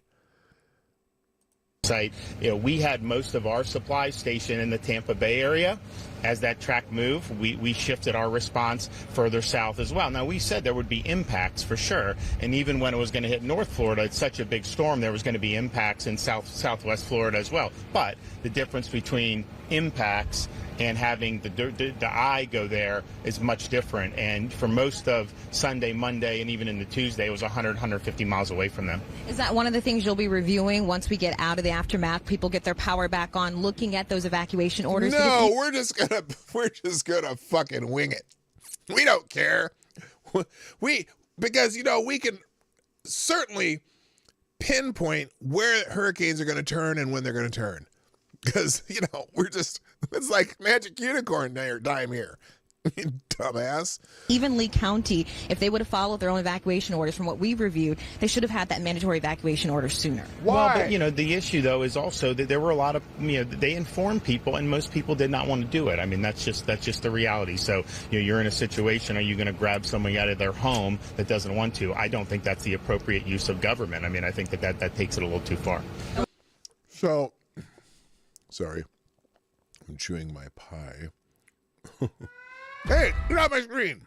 We had most of our supply station in the Tampa Bay area. As that track moved, we shifted our response further south as well. Now, we said there would be impacts for sure, and even when it was going to hit North Florida, it's such a big storm, there was going to be impacts in southwest Florida as well. But the difference between impacts and having the eye go there is much different. And for most of Sunday, Monday, and even into Tuesday, it was 150 miles away from them. Is that one of the things you'll be reviewing once we get out of the aftermath? People get their power back on, looking at those evacuation orders? No, we're just gonna fucking wing it. We don't care. Because we can certainly pinpoint where hurricanes are going to turn and when they're going to turn. Because, it's like magic unicorn time here. Dumbass. Even Lee County, if they would have followed their own evacuation orders from what we've reviewed, they should have had that mandatory evacuation order sooner. Why? Well, but, the issue, though, is also that there were a lot of, they informed people, and most people did not want to do it. I mean, that's just the reality. So, you're in a situation, are you going to grab someone out of their home that doesn't want to? I don't think that's the appropriate use of government. I mean, I think that takes it a little too far. So, sorry. I'm chewing my pie. Hey, get off my screen.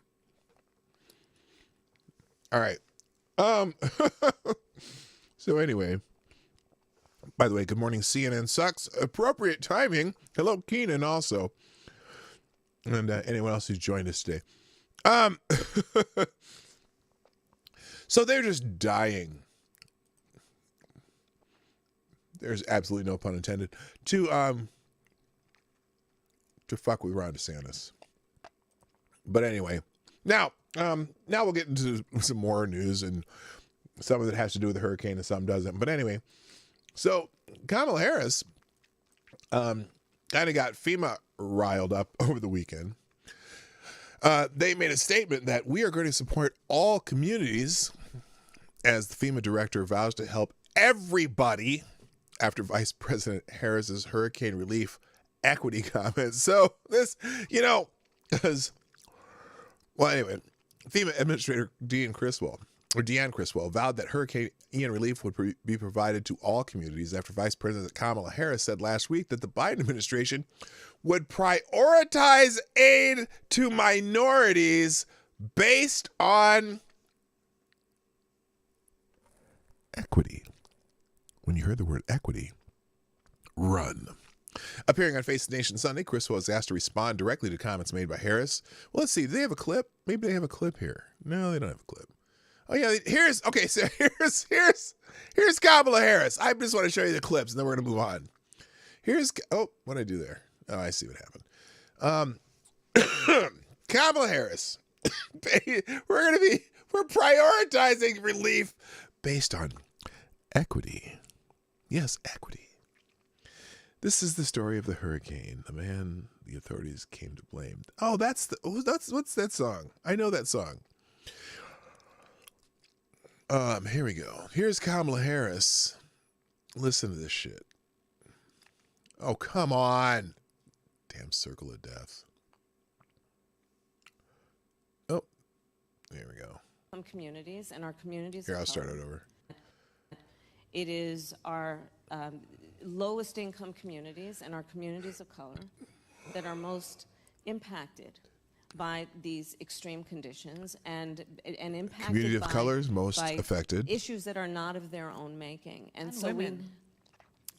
All right. So anyway, by the way, good morning, CNN sucks. Appropriate timing. Hello, Keenan, also. And anyone else who's joined us today. So they're just dying. There's absolutely no pun intended to fuck with Ron DeSantis. But anyway, now we'll get into some more news, and some of it has to do with the hurricane and some doesn't. But anyway, so Kamala Harris got kind of got FEMA riled up over the weekend. They made a statement that we are going to support all communities as the FEMA director vows to help everybody after Vice President Harris's hurricane relief equity comments. So this, because, well, anyway, FEMA Administrator Deanne Criswell vowed that Hurricane Ian relief would be provided to all communities after Vice President Kamala Harris said last week that the Biden administration would prioritize aid to minorities based on equity. When you heard the word equity, run. Appearing on Face the Nation Sunday, Criswell was asked to respond directly to comments made by Harris. Well, let's see. Do they have a clip? Maybe they have a clip here. No, they don't have a clip. Oh yeah, here's Kamala Harris. I just want to show you the clips, and then we're gonna move on. What did I do there? Oh, I see what happened. Kamala Harris. We're prioritizing relief based on equity. Yes, equity. This is the story of the hurricane, the man the authorities came to blame. Oh, what's that song? I know that song. Here we go. Here's Kamala Harris. Listen to this shit. Oh, come on. Damn circle of death. Oh, there we go. Some communities and our communities. Here, I'll start it over. It is our lowest income communities and our communities of color that are most impacted by these extreme conditions and impacted community of by, colors most by affected issues that are not of their own making. And so women.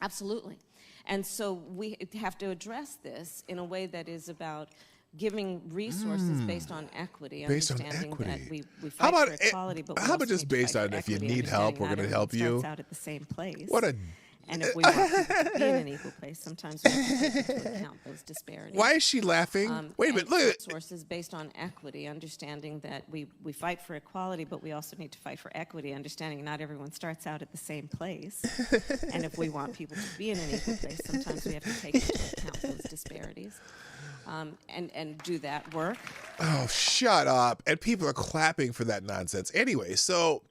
Absolutely. And so we have to address this in a way that is about giving resources based on equity, understanding that we fight for equality, but how about just based on if you need help, we're going to help you. Out at the same place. What a And if we want people to be in an equal place, sometimes we have to take into account those disparities. Why is she laughing? Wait a minute, look at it. Sources based on equity, understanding that we fight for equality, but we also need to fight for equity, understanding not everyone starts out at the same place. And if we want people to be in an equal place, sometimes we have to take into account those disparities. And do that work. Oh, shut up. And people are clapping for that nonsense. Anyway, so...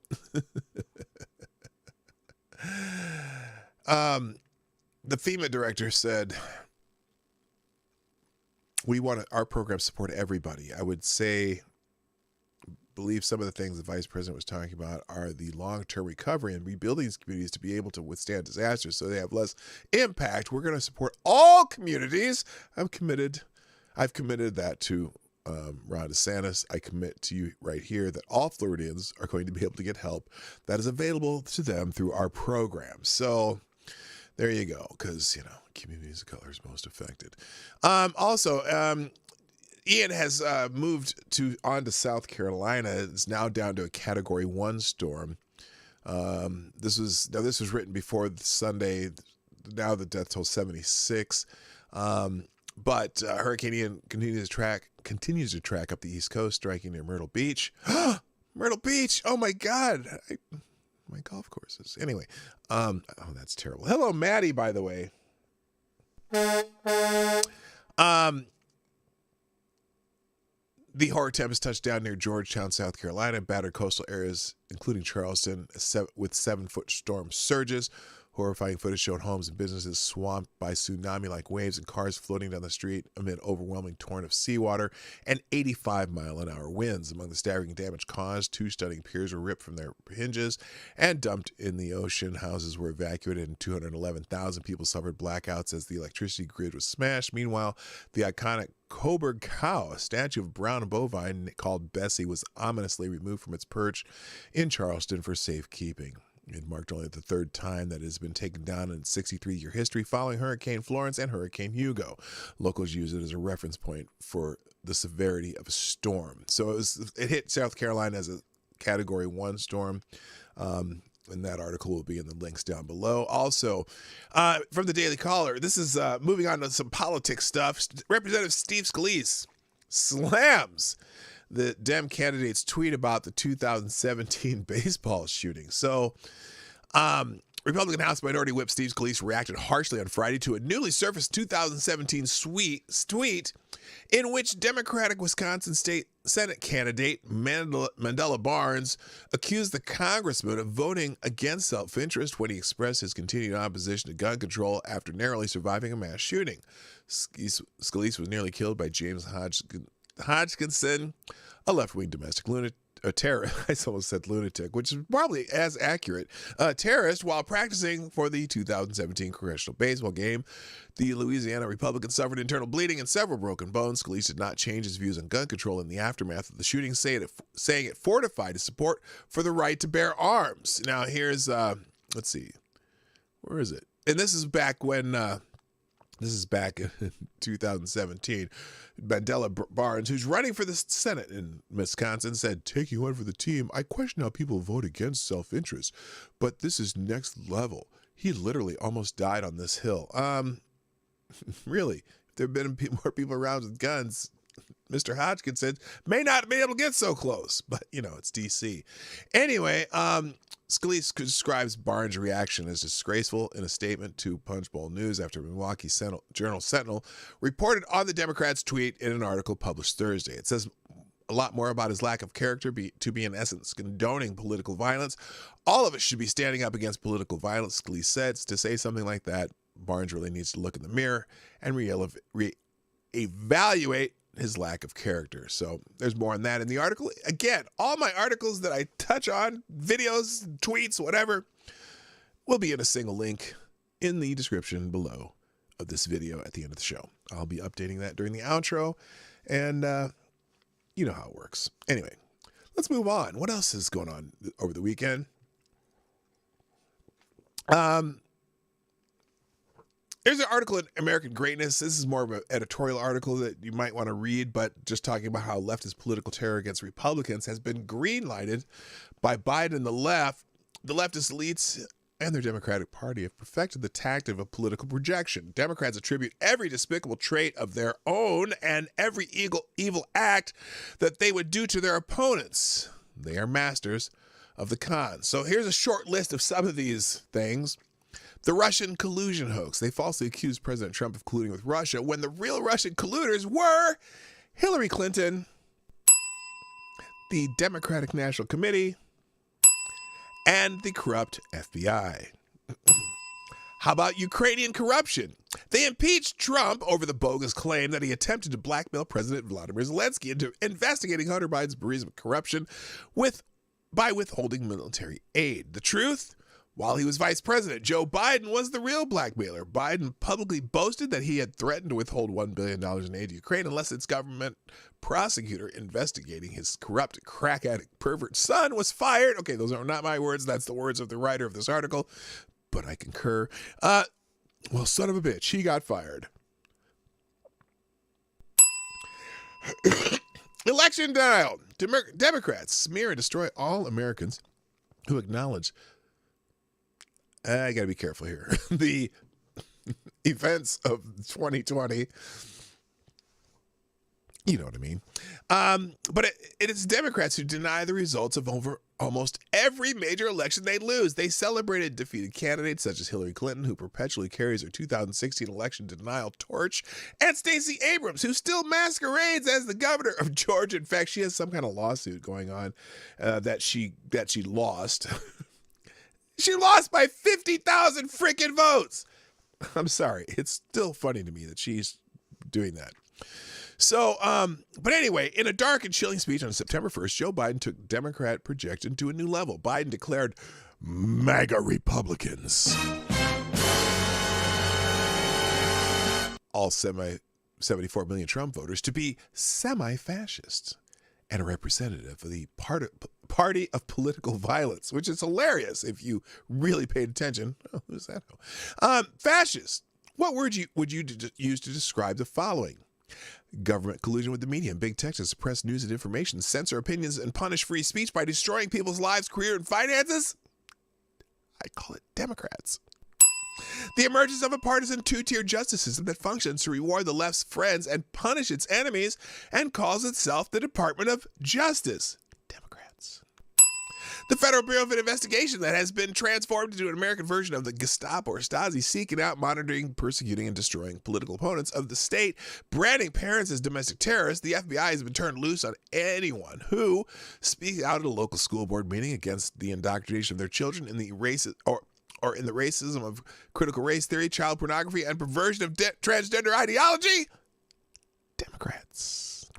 the FEMA director said, we want our program support everybody. I would believe some of the things the vice president was talking about are the long-term recovery and rebuilding these communities to be able to withstand disasters so they have less impact. We're going to support all communities. I've committed that to Ron DeSantis. I commit to you right here that all Floridians are going to be able to get help that is available to them through our program. So there you go, because, communities of color is most affected. Ian has moved on to South Carolina. It's now down to a Category 1 storm. This was written before Sunday. Now the death toll 76. But Hurricane Ian continues to track up the East Coast, striking near Myrtle Beach. Myrtle Beach! Oh my God! My golf courses. Anyway, that's terrible. Hello, Maddie. By the way, the horror tempest touched down near Georgetown, South Carolina, battered coastal areas, including Charleston, with 7-foot storm surges. Horrifying footage showed homes and businesses swamped by tsunami-like waves and cars floating down the street amid overwhelming torrent of seawater and 85-mile-an-hour winds. Among the staggering damage caused, 2 stunning piers were ripped from their hinges and dumped in the ocean. Houses were evacuated and 211,000 people suffered blackouts as the electricity grid was smashed. Meanwhile, the iconic Coburg cow, a statue of brown bovine called Bessie, was ominously removed from its perch in Charleston for safekeeping. It marked only the 3rd time that it has been taken down in its 63-year history following Hurricane Florence and Hurricane Hugo. Locals use it as a reference point for the severity of a storm. So it hit South Carolina as a Category 1 storm. And that article will be in the links down below. Also, from the Daily Caller, this is moving on to some politics stuff. Representative Steve Scalise slams the Dem candidate's tweet about the 2017 baseball shooting. So Republican House Minority Whip Steve Scalise reacted harshly on Friday to a newly surfaced 2017 tweet in which Democratic Wisconsin State Senate candidate Mandela Barnes accused the congressman of voting against self-interest when he expressed his continued opposition to gun control after narrowly surviving a mass shooting. Scalise was nearly killed by James Hodgkinson, a left-wing domestic lunatic. A terrorist, I almost said lunatic, which is probably as accurate. A terrorist while practicing for the 2017 congressional baseball game. The Louisiana Republican suffered internal bleeding and several broken bones. Scalise did not change his views on gun control in the aftermath of the shooting, saying it fortified his support for the right to bear arms. Now here's, let's see, where is it? And this is back when, this is back in 2017. Mandela Barnes, who's running for the Senate in Wisconsin, said, "Taking one for the team, I question how people vote against self-interest, but this is next level. He literally almost died on this hill." Really, if there have been more people around with guns, Mr. Hodgkinson may not be able to get so close, but, you know, it's D.C. Anyway, Scalise describes Barnes' reaction as disgraceful in a statement to Punchbowl News after Milwaukee Journal Sentinel reported on the Democrats' tweet in an article published Thursday. It says a lot more about his lack of character to be, in essence, condoning political violence. All of us should be standing up against political violence, Scalise said. To say something like that, Barnes really needs to look in the mirror and reevaluate his lack of character. So there's more on that in the article. Again, all my articles that I touch on, videos, tweets, whatever, will be in a single link in the description below of this video at the end of the show. I'll be updating that during the outro, and you know how it works. Anyway, let's move on. What else is going on over the weekend? There's an article in American Greatness. This is more of an editorial article that you might want to read, but just talking about how leftist political terror against Republicans has been green-lighted by Biden and the left. The leftist elites and their Democratic Party have perfected the tactic of political projection. Democrats attribute every despicable trait of their own and every evil act that they would do to their opponents. They are masters of the con. So here's a short list of some of these things. The Russian collusion hoax. They falsely accused President Trump of colluding with Russia when the real Russian colluders were Hillary Clinton, the Democratic National Committee, and the corrupt FBI. How about Ukrainian corruption? They impeached Trump over the bogus claim that he attempted to blackmail President Vladimir Zelensky into investigating Hunter Biden's bereavement corruption by withholding military aid. The truth? While he was vice president, Joe Biden was the real blackmailer. Biden publicly boasted that he had threatened to withhold $1 billion in aid to Ukraine unless its government prosecutor investigating his corrupt, crack addict, pervert son was fired. Okay, those are not my words. That's the words of the writer of this article, but I concur. Well, son of a bitch, he got fired. Election denial. Democrats smear and destroy all Americans who acknowledge I got to be careful here. The events of 2020, you know what I mean. But it is Democrats who deny the results of almost every major election they lose. They celebrated defeated candidates such as Hillary Clinton, who perpetually carries her 2016 election denial torch, and Stacey Abrams, who still masquerades as the governor of Georgia. In fact, she has some kind of lawsuit going on that she lost. She lost by 50,000 freaking votes. I'm sorry. It's still funny to me that she's doing that. So, but anyway, in a dark and chilling speech on September 1st, Joe Biden took Democrat projection to a new level. Biden declared MAGA Republicans, all 74 million Trump voters, to be semi-fascists and a representative of the party of political violence, which is hilarious if you really paid attention. Oh, who's that? Fascist. What word would you use to describe the following? Government collusion with the media and big tech to suppress news and information, censor opinions, and punish free speech by destroying people's lives, career, and finances? I call it Democrats. The emergence of a partisan two-tier justice system that functions to reward the left's friends and punish its enemies and calls itself the Department of Justice. Democrats. The Federal Bureau of Investigation that has been transformed into an American version of the Gestapo or Stasi, seeking out, monitoring, persecuting, and destroying political opponents of the state, branding parents as domestic terrorists. The FBI has been turned loose on anyone who speaks out at a local school board meeting against the indoctrination of their children in the or in the racism of critical race theory, child pornography, and perversion of transgender ideology. Democrats.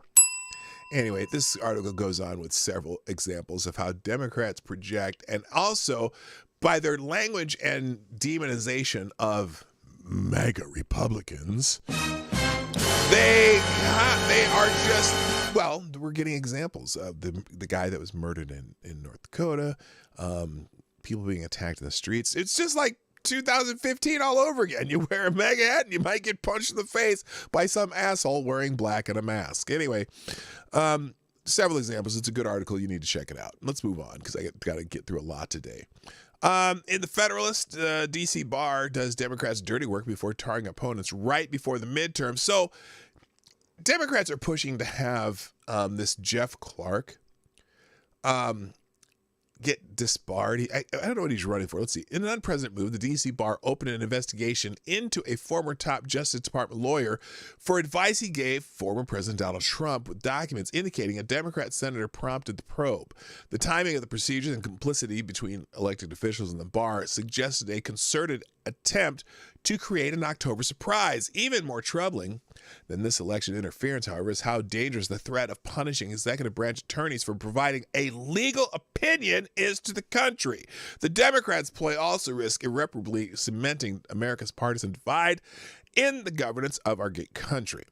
Anyway, this article goes on with several examples of how Democrats project, and also by their language and demonization of MAGA Republicans, they are just, well, we're getting examples of the guy that was murdered in North Dakota, people being attacked in the streets. It's just like 2015 all over again. You wear a MAGA hat and you might get punched in the face by some asshole wearing black and a mask. Anyway, several examples. It's a good article. You need to check it out. Let's move on because I got to get through a lot today. In the Federalist, D.C. bar does Democrats' dirty work before tarring opponents right before the midterm. So Democrats are pushing to have this Jeff Clark get disbarred. I don't know what he's running for. Let's see. In an unprecedented move, the D.C. bar opened an investigation into a former top Justice Department lawyer for advice he gave former President Donald Trump, with documents indicating a Democrat senator prompted the probe. The timing of the procedures and complicity between elected officials and the bar suggested a concerted attempt to create an October surprise. Even more troubling than this election interference, however, is how dangerous the threat of punishing executive branch attorneys for providing a legal opinion is to the country. The Democrats' ploy also risk irreparably cementing America's partisan divide in the governance of our great country.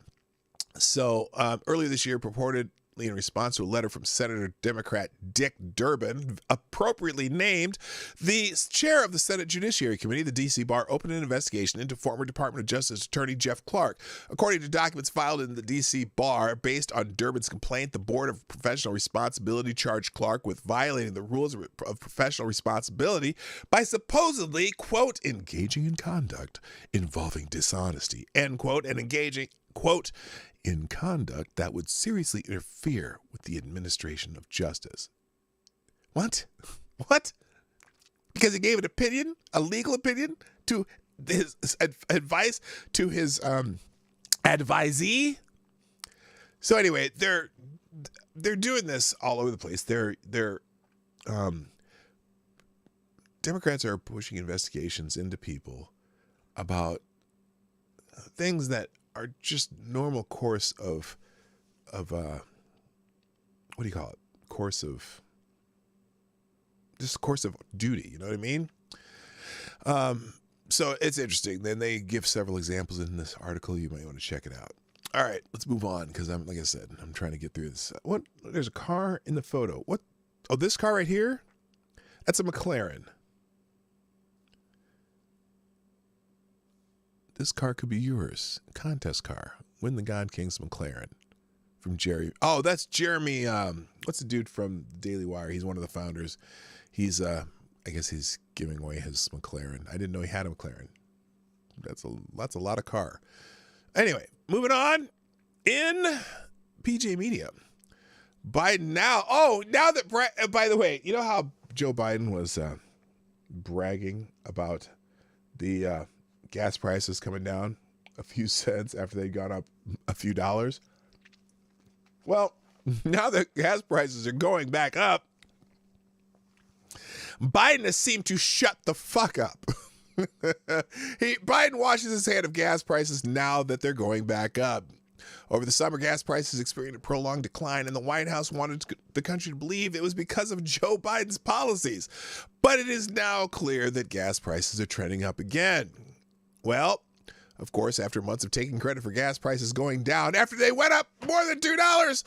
So earlier this year, purportedly in response to a letter from Senator Democrat Dick Durbin, appropriately named the chair of the Senate Judiciary Committee, the D.C. bar opened an investigation into former Department of Justice Attorney Jeff Clark. According to documents filed in the D.C. bar, based on Durbin's complaint, the Board of Professional Responsibility charged Clark with violating the rules of professional responsibility by supposedly, quote, engaging in conduct involving dishonesty, end quote, and engaging, quote, in conduct that would seriously interfere with the administration of justice. What? What? Because he gave an opinion, a legal opinion, to his advice to his advisee? So anyway, they're doing this all over the place. Democrats are pushing investigations into people about things that are just normal course of what do you call it? Course of duty, you know what I mean? So it's interesting. Then they give several examples in this article. You might want to check it out. All right, let's move on because like I said, I'm trying to get through this. What? There's a car in the photo. What? Oh, this car right here? That's a McLaren. This car could be yours. Contest car. Win the God King's McLaren. From Jerry. Oh, that's Jeremy. What's the dude from Daily Wire? He's one of the founders. He's, I guess he's giving away his McLaren. I didn't know he had a McLaren. That's a lot of car. Anyway, moving on. In PJ Media. Biden now. Oh, now that, by the way, you know how Joe Biden was bragging about the gas prices coming down a few cents after they'd gone up a few dollars? Well, now that gas prices are going back up, Biden has seemed to shut the fuck up. Biden washes his hand of gas prices now that they're going back up. Over the summer, gas prices experienced a prolonged decline, and the White House wanted the country to believe it was because of Joe Biden's policies. But it is now clear that gas prices are trending up again. Well, of course, after months of taking credit for gas prices going down, after they went up more than $2,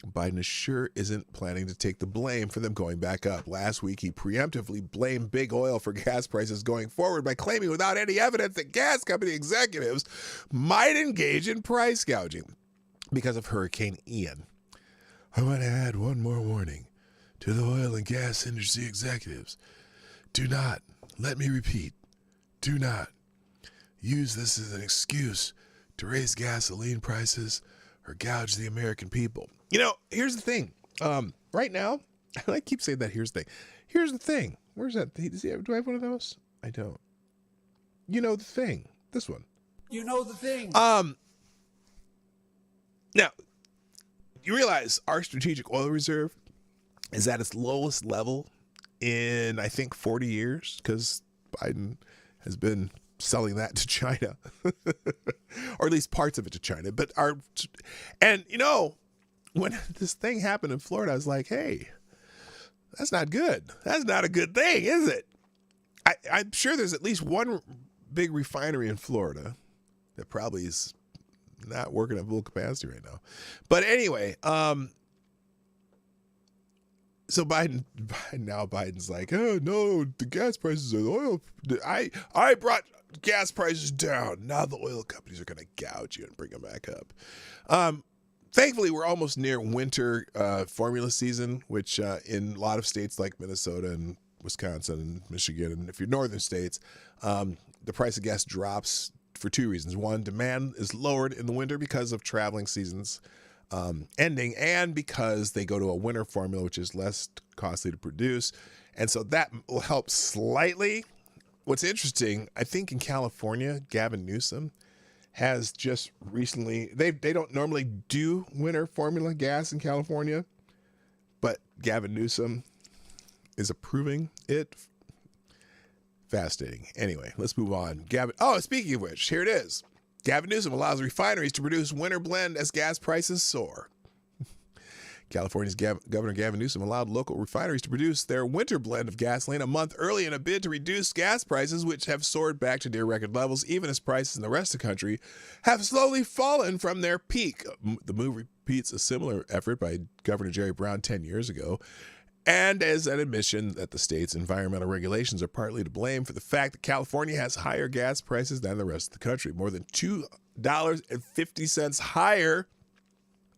Biden sure isn't planning to take the blame for them going back up. Last week, he preemptively blamed big oil for gas prices going forward by claiming without any evidence that gas company executives might engage in price gouging because of Hurricane Ian. I want to add one more warning to the oil and gas industry executives. Do not, let me repeat, do not use this as an excuse to raise gasoline prices or gouge the American people. You know, here's the thing. Right now, I keep saying that. Here's the thing. Here's the thing. Where's that? Do I have one of those? I don't. You know the thing. This one. You know the thing. Now, you realize our strategic oil reserve is at its lowest level in, I think, 40 years, because Biden has been selling that to China, or at least parts of it to China. But when this thing happened in Florida, I was like, hey, that's not good. That's not a good thing, is it? I'm sure there's at least one big refinery in Florida that probably is not working at full capacity right now. But anyway, so Biden's like, oh no, the gas prices are the oil. I brought gas prices down. Now the oil companies are going to gouge you and bring them back up. Thankfully, we're almost near winter formula season, which in a lot of states like Minnesota and Wisconsin and Michigan, and if you're northern states, the price of gas drops for two reasons. One, demand is lowered in the winter because of traveling seasons ending, and because they go to a winter formula, which is less costly to produce. And so that will help slightly. What's interesting, I think in California, Gavin Newsom has just recently, they don't normally do winter formula gas in California, but Gavin Newsom is approving it. Fascinating. Anyway, let's move on. Speaking of which, here it is. Gavin Newsom allows refineries to produce winter blend as gas prices soar. California's Governor Gavin Newsom allowed local refineries to produce their winter blend of gasoline a month early in a bid to reduce gas prices, which have soared back to near record levels, even as prices in the rest of the country have slowly fallen from their peak. The move repeats a similar effort by Governor Jerry Brown 10 years ago, and as an admission that the state's environmental regulations are partly to blame for the fact that California has higher gas prices than the rest of the country, more than $2.50 higher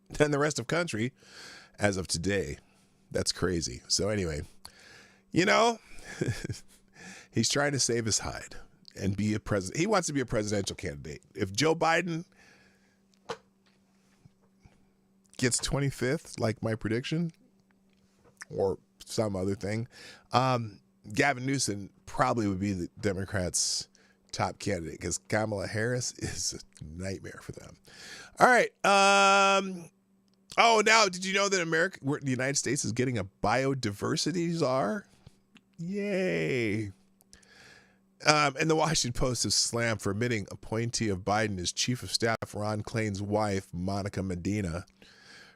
than the rest of the country as of today. That's crazy. So anyway, he's trying to save his hide and be a president. He wants to be a presidential candidate. If Joe Biden gets 25th, like my prediction, or some other thing, Gavin Newsom probably would be the Democrats' top candidate, because Kamala Harris is a nightmare for them. All right. Now, did you know that the United States is getting a biodiversity czar? Yay. And the Washington Post is slammed for admitting appointee of Biden as chief of staff Ron Klain's wife, Monica Medina.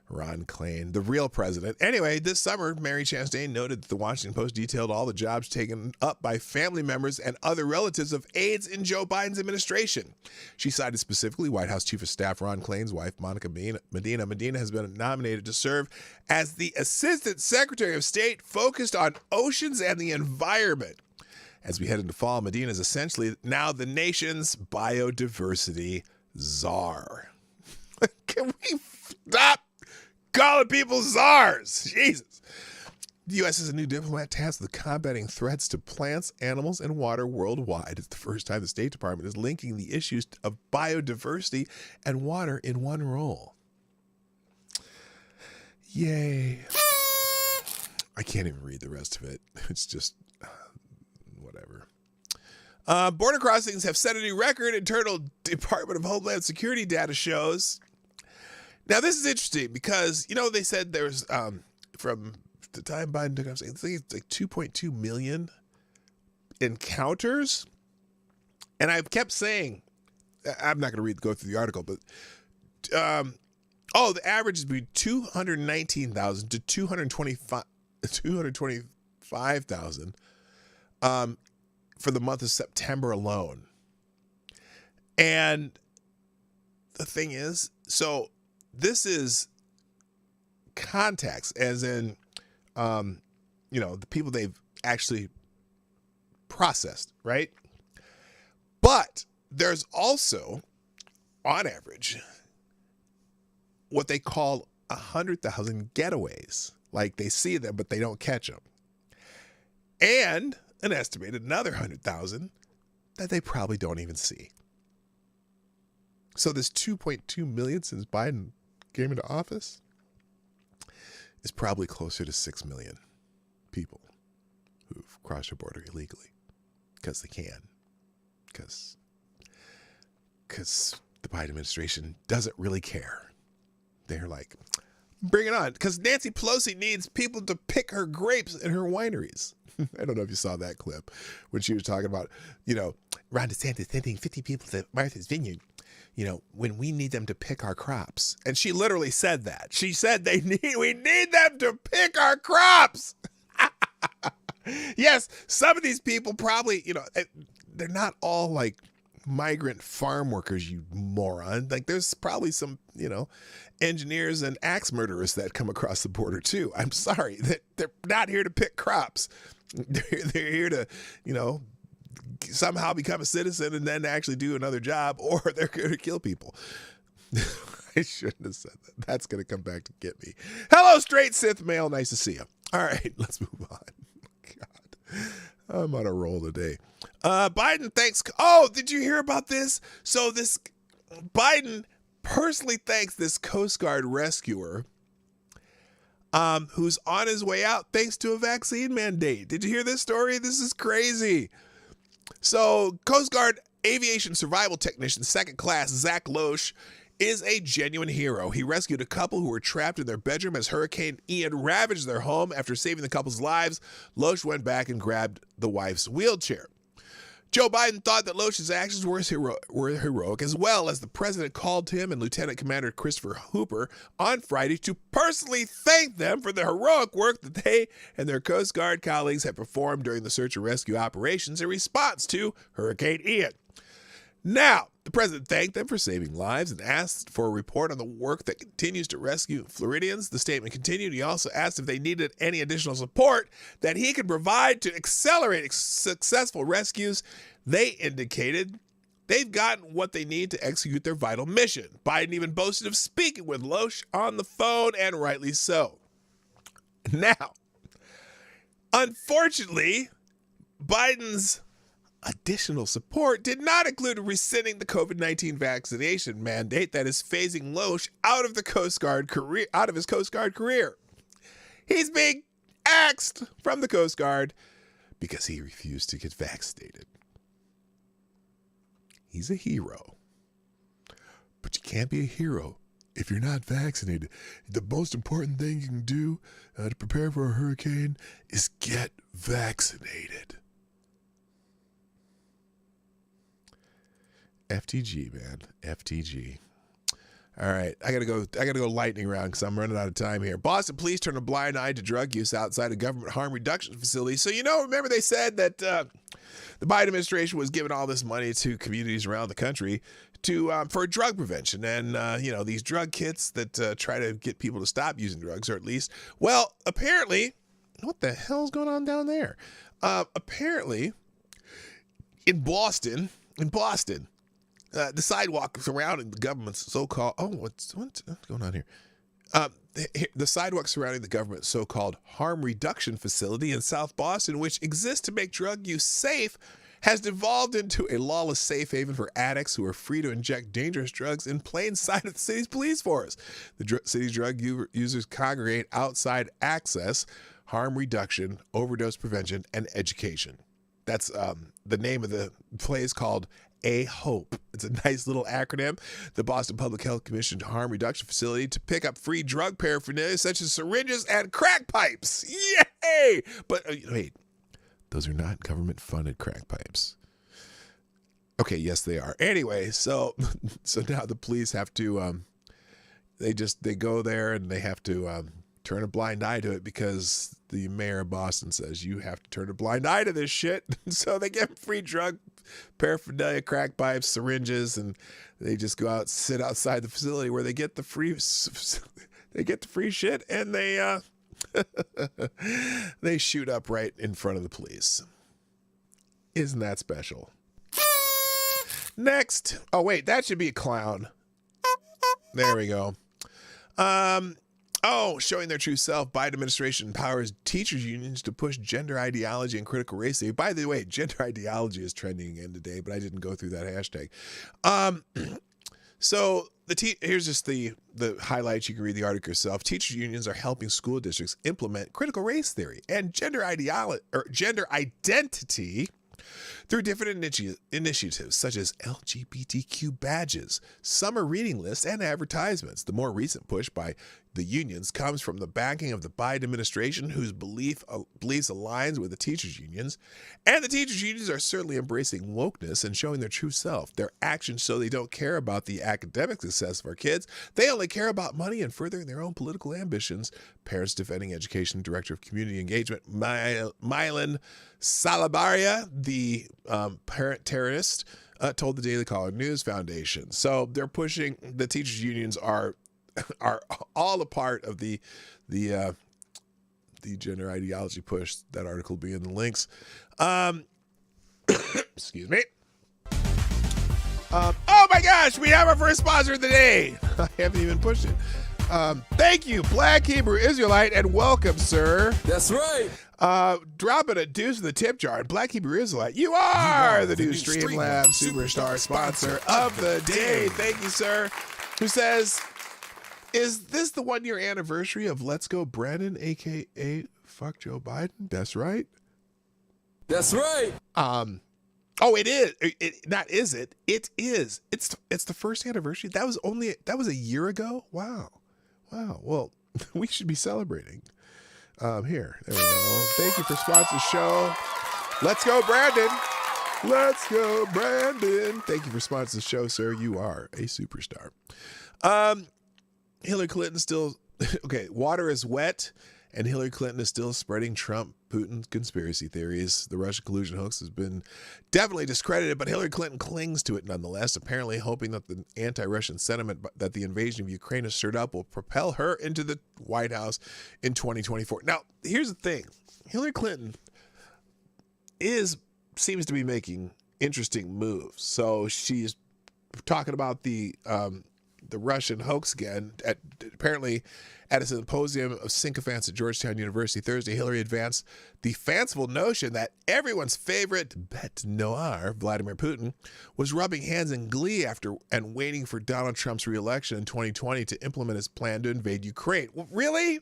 Ron Klain, the real president. Anyway, this summer, Mary Chastain noted that the Washington Post detailed all the jobs taken up by family members and other relatives of aides in Joe Biden's administration. She cited specifically White House Chief of Staff Ron Klain's wife, Monica Medina. Medina has been nominated to serve as the Assistant Secretary of State focused on oceans and the environment. As we head into fall, Medina is essentially now the nation's biodiversity czar. Can we stop calling people czars? Jesus. The U.S. is a new diplomat tasked with combating threats to plants, animals, and water worldwide. It's the first time the State Department is linking the issues of biodiversity and water in one role. Yay. I can't even read the rest of it. It's just whatever. Border crossings have set a new record, internal Department of Homeland Security data shows. Now, this is interesting because, they said there was, from the time Biden took office, I think it's like 2.2 million encounters. And I've kept saying, I'm not going to go through the article, but, the average is between 219,000 to 225,000 for the month of September alone. And the thing is, this is contacts, as in, the people they've actually processed, right? But there's also, on average, what they call 100,000 getaways. Like, they see them, but they don't catch them. And an estimated another 100,000 that they probably don't even see. So this 2.2 million since Biden came into office is probably closer to 6 million. people who've crossed our border illegally because they can. Because the Biden administration doesn't really care. They're like, bring it on. Because Nancy Pelosi needs people to pick her grapes in her wineries. I don't know if you saw that clip when she was talking about, Ron DeSantis sending 50 people to Martha's Vineyard, when we need them to pick our crops. And she literally said that. She said we need them to pick our crops. Yes, some of these people probably, they're not all like migrant farm workers, you moron. Like there's probably some, engineers and axe murderers that come across the border too. I'm sorry that they're not here to pick crops. They're here to, somehow become a citizen and then actually do another job, or they're going to kill people. I shouldn't have said that. That's going to come back to get me. Hello, straight Sith male. Nice to see you. All right, let's move on. God, I'm on a roll today. Biden thanks. Oh, did you hear about this? So this Biden personally thanks this Coast Guard rescuer who's on his way out thanks to a vaccine mandate. Did you hear this story? This is crazy. So Coast Guard aviation survival technician, second class, Zach Loesch, is a genuine hero. He rescued a couple who were trapped in their bedroom as Hurricane Ian ravaged their home. After saving the couple's lives, Loesch went back and grabbed the wife's wheelchair. Joe Biden thought that Loesch's actions were heroic, as well as the president called him and Lieutenant Commander Christopher Hooper on Friday to personally thank them for the heroic work that they and their Coast Guard colleagues had performed during the search and rescue operations in response to Hurricane Ian. Now, the president thanked them for saving lives and asked for a report on the work that continues to rescue Floridians. The statement continued. He also asked if they needed any additional support that he could provide to accelerate successful rescues. They indicated they've gotten what they need to execute their vital mission. Biden even boasted of speaking with Loesch on the phone, and rightly so. Now, unfortunately, Biden's additional support did not include rescinding the COVID-19 vaccination mandate that is phasing Loesch out of his Coast Guard career. He's being axed from the Coast Guard because he refused to get vaccinated. He's a hero. But you can't be a hero if you're not vaccinated. The most important thing you can do to prepare for a hurricane is get vaccinated. FTG, man. FTG. All right, I gotta go lightning round because I'm running out of time here. Boston police turn a blind eye to drug use outside a government harm reduction facility. So remember they said that the Biden administration was giving all this money to communities around the country for drug prevention, and these drug kits that try to get people to stop using drugs, or at least, well, apparently, what the hell's going on down there? Apparently, in Boston. The sidewalk surrounding the government's so-called... Oh, what's going on here? The sidewalk surrounding the government's so-called harm reduction facility in South Boston, which exists to make drug use safe, has devolved into a lawless safe haven for addicts who are free to inject dangerous drugs in plain sight of the city's police force. The city's drug users congregate outside access, harm reduction, overdose prevention, and education. That's the name of the place, called A-HOPE. It's a nice little acronym. The Boston Public Health Commission harm reduction facility to pick up free drug paraphernalia such as syringes and crack pipes. Yay! But wait, those are not government-funded crack pipes. Okay, yes, they are. Anyway, so now the police have to they go there and they have to turn a blind eye to it because the mayor of Boston says you have to turn a blind eye to this shit. So they give them free drug paraphernalia, crack pipes, syringes, and they just go out, sit outside the facility where they get the free shit, and they they shoot up right in front of the police. Isn't that special? Next. Oh wait, that should be a clown. There we go. Showing their true self, Biden administration empowers teachers unions to push gender ideology and critical race theory. By the way, gender ideology is trending again today, but I didn't go through that hashtag. So here's just the highlights. You can read the article yourself. Teachers unions are helping school districts implement critical race theory and gender identity through different initiatives such as LGBTQ badges, summer reading lists, and advertisements. The more recent push by the unions comes from the backing of the Biden administration, whose beliefs aligns with the teachers' unions. And the teachers' unions are certainly embracing wokeness and showing their true self. Their actions show they don't care about the academic success of our kids. They only care about money and furthering their own political ambitions. Parents Defending Education Director of Community Engagement, Mylan Salabaria, the parent terrorist, told the Daily Caller News Foundation. So they're pushing, the teachers' unions are all a part of the gender ideology push. That article will be in the links. Excuse me. Oh my gosh, we have our first sponsor of the day. I haven't even pushed it. Thank you, Black Hebrew Israelite, and welcome, sir. That's right. Dropping a deuce in the tip jar. Black Hebrew Israelite, you are the new Streamlab Superstar sponsor of the day. Thank you, sir. Who says, is this the 1-year anniversary of Let's Go Brandon, a.k.a. Fuck Joe Biden? That's right. That's right. Oh, it is. Not is it? It is. It's the first anniversary. That was a year ago. Wow. Well, we should be celebrating. Here, there we go. Thank you for sponsoring the show. Let's go, Brandon. Let's go, Brandon. Thank you for sponsoring the show, sir. You are a superstar. Hillary Clinton still okay. Water is wet, and Hillary Clinton is still spreading Trump-Putin conspiracy theories. The Russia collusion hoax has been definitely discredited, but Hillary Clinton clings to it nonetheless, apparently hoping that the anti-Russian sentiment that the invasion of Ukraine has stirred up will propel her into the White House in 2024. Now, here's the thing. Hillary Clinton seems to be making interesting moves. So she's talking about the Russian hoax again. Apparently, at a symposium of sycophants at Georgetown University Thursday, Hillary advanced the fanciful notion that everyone's favorite bête noire, Vladimir Putin, was rubbing hands in glee after and waiting for Donald Trump's reelection in 2020 to implement his plan to invade Ukraine. Well, really?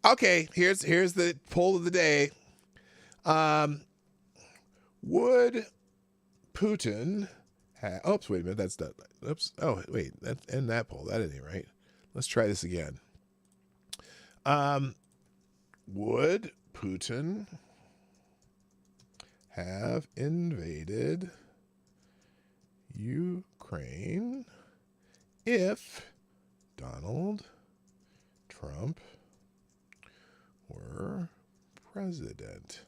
Okay, here's the poll of the day. Would Putin oops, wait a minute. That's not. Oops. Oh, wait. End that poll. That isn't right. Let's try this again. Would Putin have invaded Ukraine if Donald Trump were president?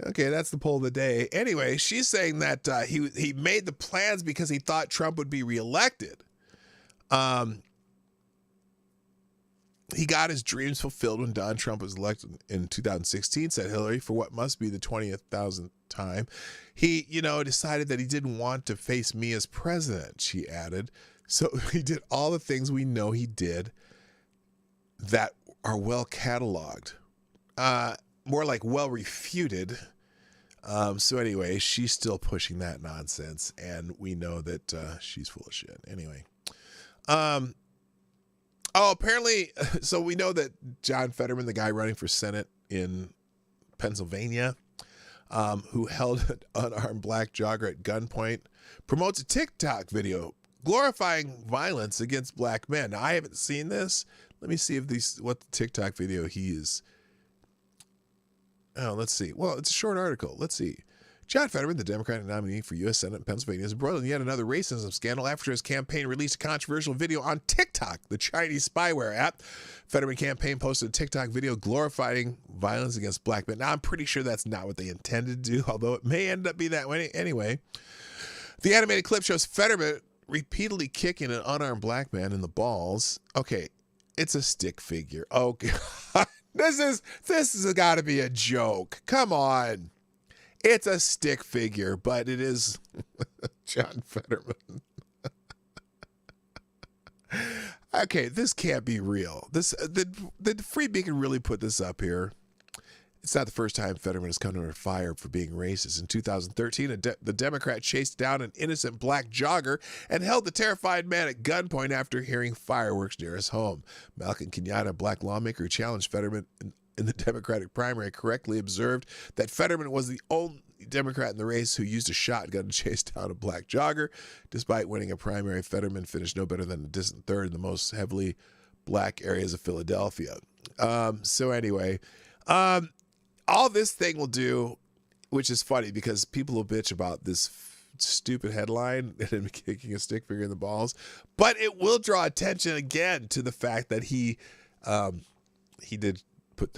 Okay, that's the poll of the day. Anyway, she's saying that he made the plans because he thought Trump would be reelected. He got his dreams fulfilled when Donald Trump was elected in 2016, said Hillary, for what must be the 20,000th time. He, decided that he didn't want to face me as president, she added. So he did all the things we know he did that are well cataloged. More like well refuted. So anyway, she's still pushing that nonsense, and we know that she's full of shit. Anyway. Apparently, so we know that John Fetterman, the guy running for Senate in Pennsylvania, who held an unarmed black jogger at gunpoint, promotes a TikTok video glorifying violence against black men. Now, I haven't seen this. Let me see what the TikTok video he is. Oh, let's see. Well, it's a short article. Let's see. John Fetterman, the Democratic nominee for U.S. Senate in Pennsylvania, is embroiled in yet another racism scandal after his campaign released a controversial video on TikTok, the Chinese spyware app. Fetterman campaign posted a TikTok video glorifying violence against black men. Now, I'm pretty sure that's not what they intended to do, although it may end up being that way. Anyway, the animated clip shows Fetterman repeatedly kicking an unarmed black man in the balls. Okay, it's a stick figure. Oh, God. This has got to be a joke. Come on. It's a stick figure, but it is John Fetterman. Okay, this can't be real. The Free Beacon really put this up here. It's not the first time Fetterman has come under fire for being racist. In 2013, the Democrat chased down an innocent black jogger and held the terrified man at gunpoint after hearing fireworks near his home. Malcolm Kenyatta, a black lawmaker who challenged Fetterman in the Democratic primary, correctly observed that Fetterman was the only Democrat in the race who used a shotgun to chase down a black jogger. Despite winning a primary, Fetterman finished no better than a distant third in the most heavily black areas of Philadelphia. So anyway, all this thing will do, which is funny because people will bitch about this stupid headline and him kicking a stick figure in the balls, but it will draw attention again to the fact that he did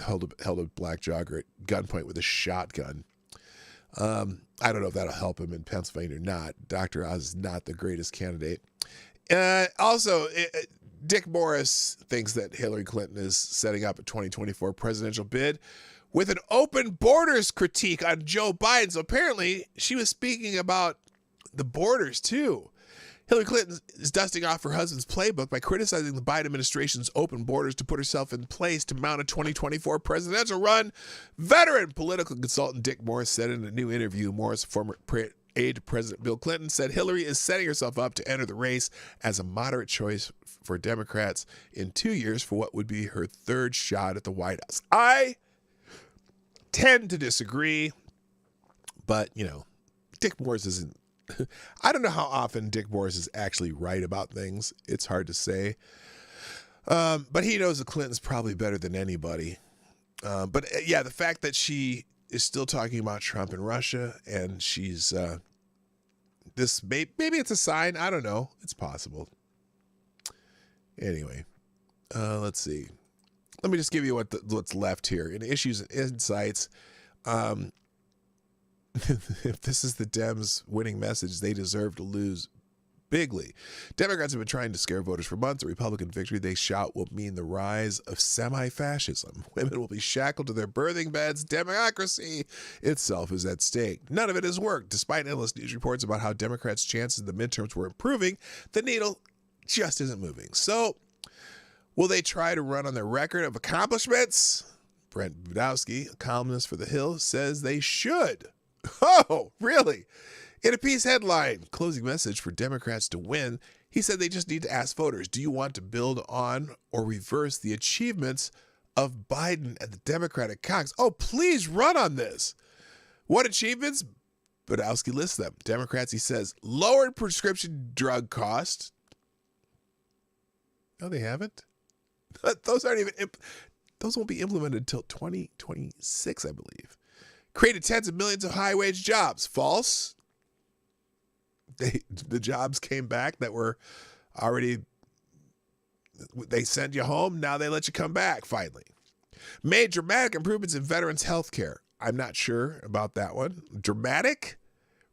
held a black jogger at gunpoint with a shotgun. I don't know if that'll help him in Pennsylvania or not. Dr. Oz is not the greatest candidate. Also, Dick Morris thinks that Hillary Clinton is setting up a 2024 presidential bid with an open borders critique on Joe Biden. So apparently she was speaking about the borders too. Hillary Clinton is dusting off her husband's playbook by criticizing the Biden administration's open borders to put herself in place to mount a 2024 presidential run. Veteran political consultant Dick Morris said in a new interview, Morris, former aide to President Bill Clinton, said Hillary is setting herself up to enter the race as a moderate choice for Democrats in 2 years for what would be her third shot at the White House. I tend to disagree, but, Dick Morris isn't. I don't know how often Dick Morris is actually right about things. It's hard to say. But he knows the Clintons probably better than anybody. But the fact that she is still talking about Trump and Russia and she's maybe it's a sign. I don't know. It's possible. Anyway, let's see. Let me just give you what's left here. In Issues and Insights, if this is the Dems' winning message, they deserve to lose bigly. Democrats have been trying to scare voters for months. A Republican victory, they shout, will mean the rise of semi-fascism. Women will be shackled to their birthing beds. Democracy itself is at stake. None of it has worked. Despite endless news reports about how Democrats' chances in the midterms were improving, the needle just isn't moving. So, will they try to run on their record of accomplishments? Brent Budowski, a columnist for The Hill, says they should. Oh, really? In a piece headline, closing message for Democrats to win, he said they just need to ask voters, do you want to build on or reverse the achievements of Biden and the Democratic caucus? Oh, please run on this. What achievements? Budowski lists them. Democrats, he says, lowered prescription drug costs. No, they haven't. Those won't be implemented until 2026, I believe. Created tens of millions of high-wage jobs. False. The jobs came back that were already, they sent you home. Now they let you come back, finally. Made dramatic improvements in veterans' health care. I'm not sure about that one. Dramatic?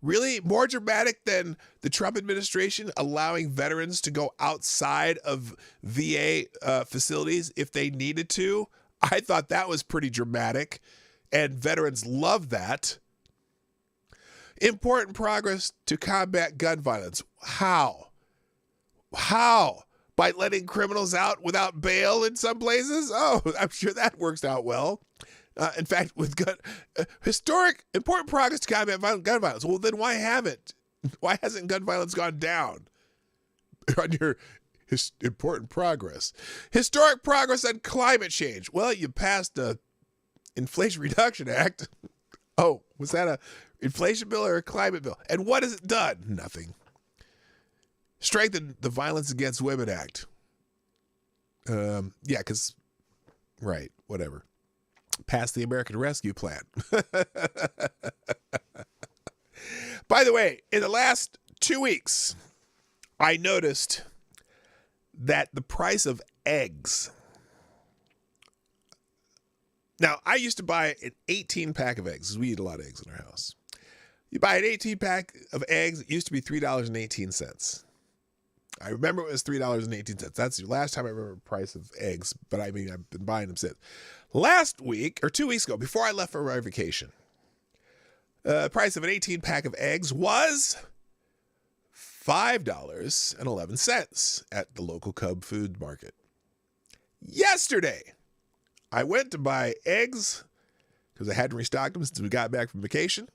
Really? More dramatic than the Trump administration allowing veterans to go outside of VA facilities if they needed to? I thought that was pretty dramatic, and veterans love that. Important progress to combat gun violence. How? By letting criminals out without bail in some places? Oh, I'm sure that works out well. In fact, with important progress to combat gun violence. Well, then why hasn't gun violence gone down on your important progress? Historic progress on climate change. Well, you passed the Inflation Reduction Act. Oh, was that a inflation bill or a climate bill? And what has it done? Nothing. Strengthen the Violence Against Women Act. Right, whatever. Passed the American Rescue Plan. By the way, in the last 2 weeks, I noticed that the price of eggs. Now, I used to buy an 18-pack of eggs, because we eat a lot of eggs in our house. You buy an 18-pack of eggs, it used to be $3.18. I remember it was $3.18. That's the last time I remember the price of eggs, but I mean, I've been buying them since. Last week, or 2 weeks ago, before I left for my vacation, the price of an 18-pack of eggs was $5.11 at the local Cub Food Market. Yesterday, I went to buy eggs because I hadn't restocked them since we got back from vacation.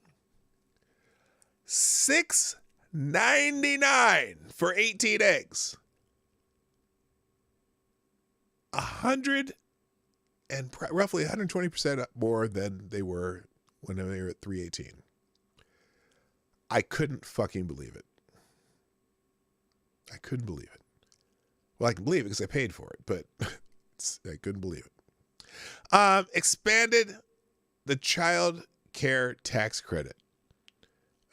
$6.99 for 18 eggs. 100 and roughly 120% more than they were when they were at $3.18. I couldn't fucking believe it. I couldn't believe it. Well, I can believe it because I paid for it, but I couldn't believe it. Expanded the child care tax credit.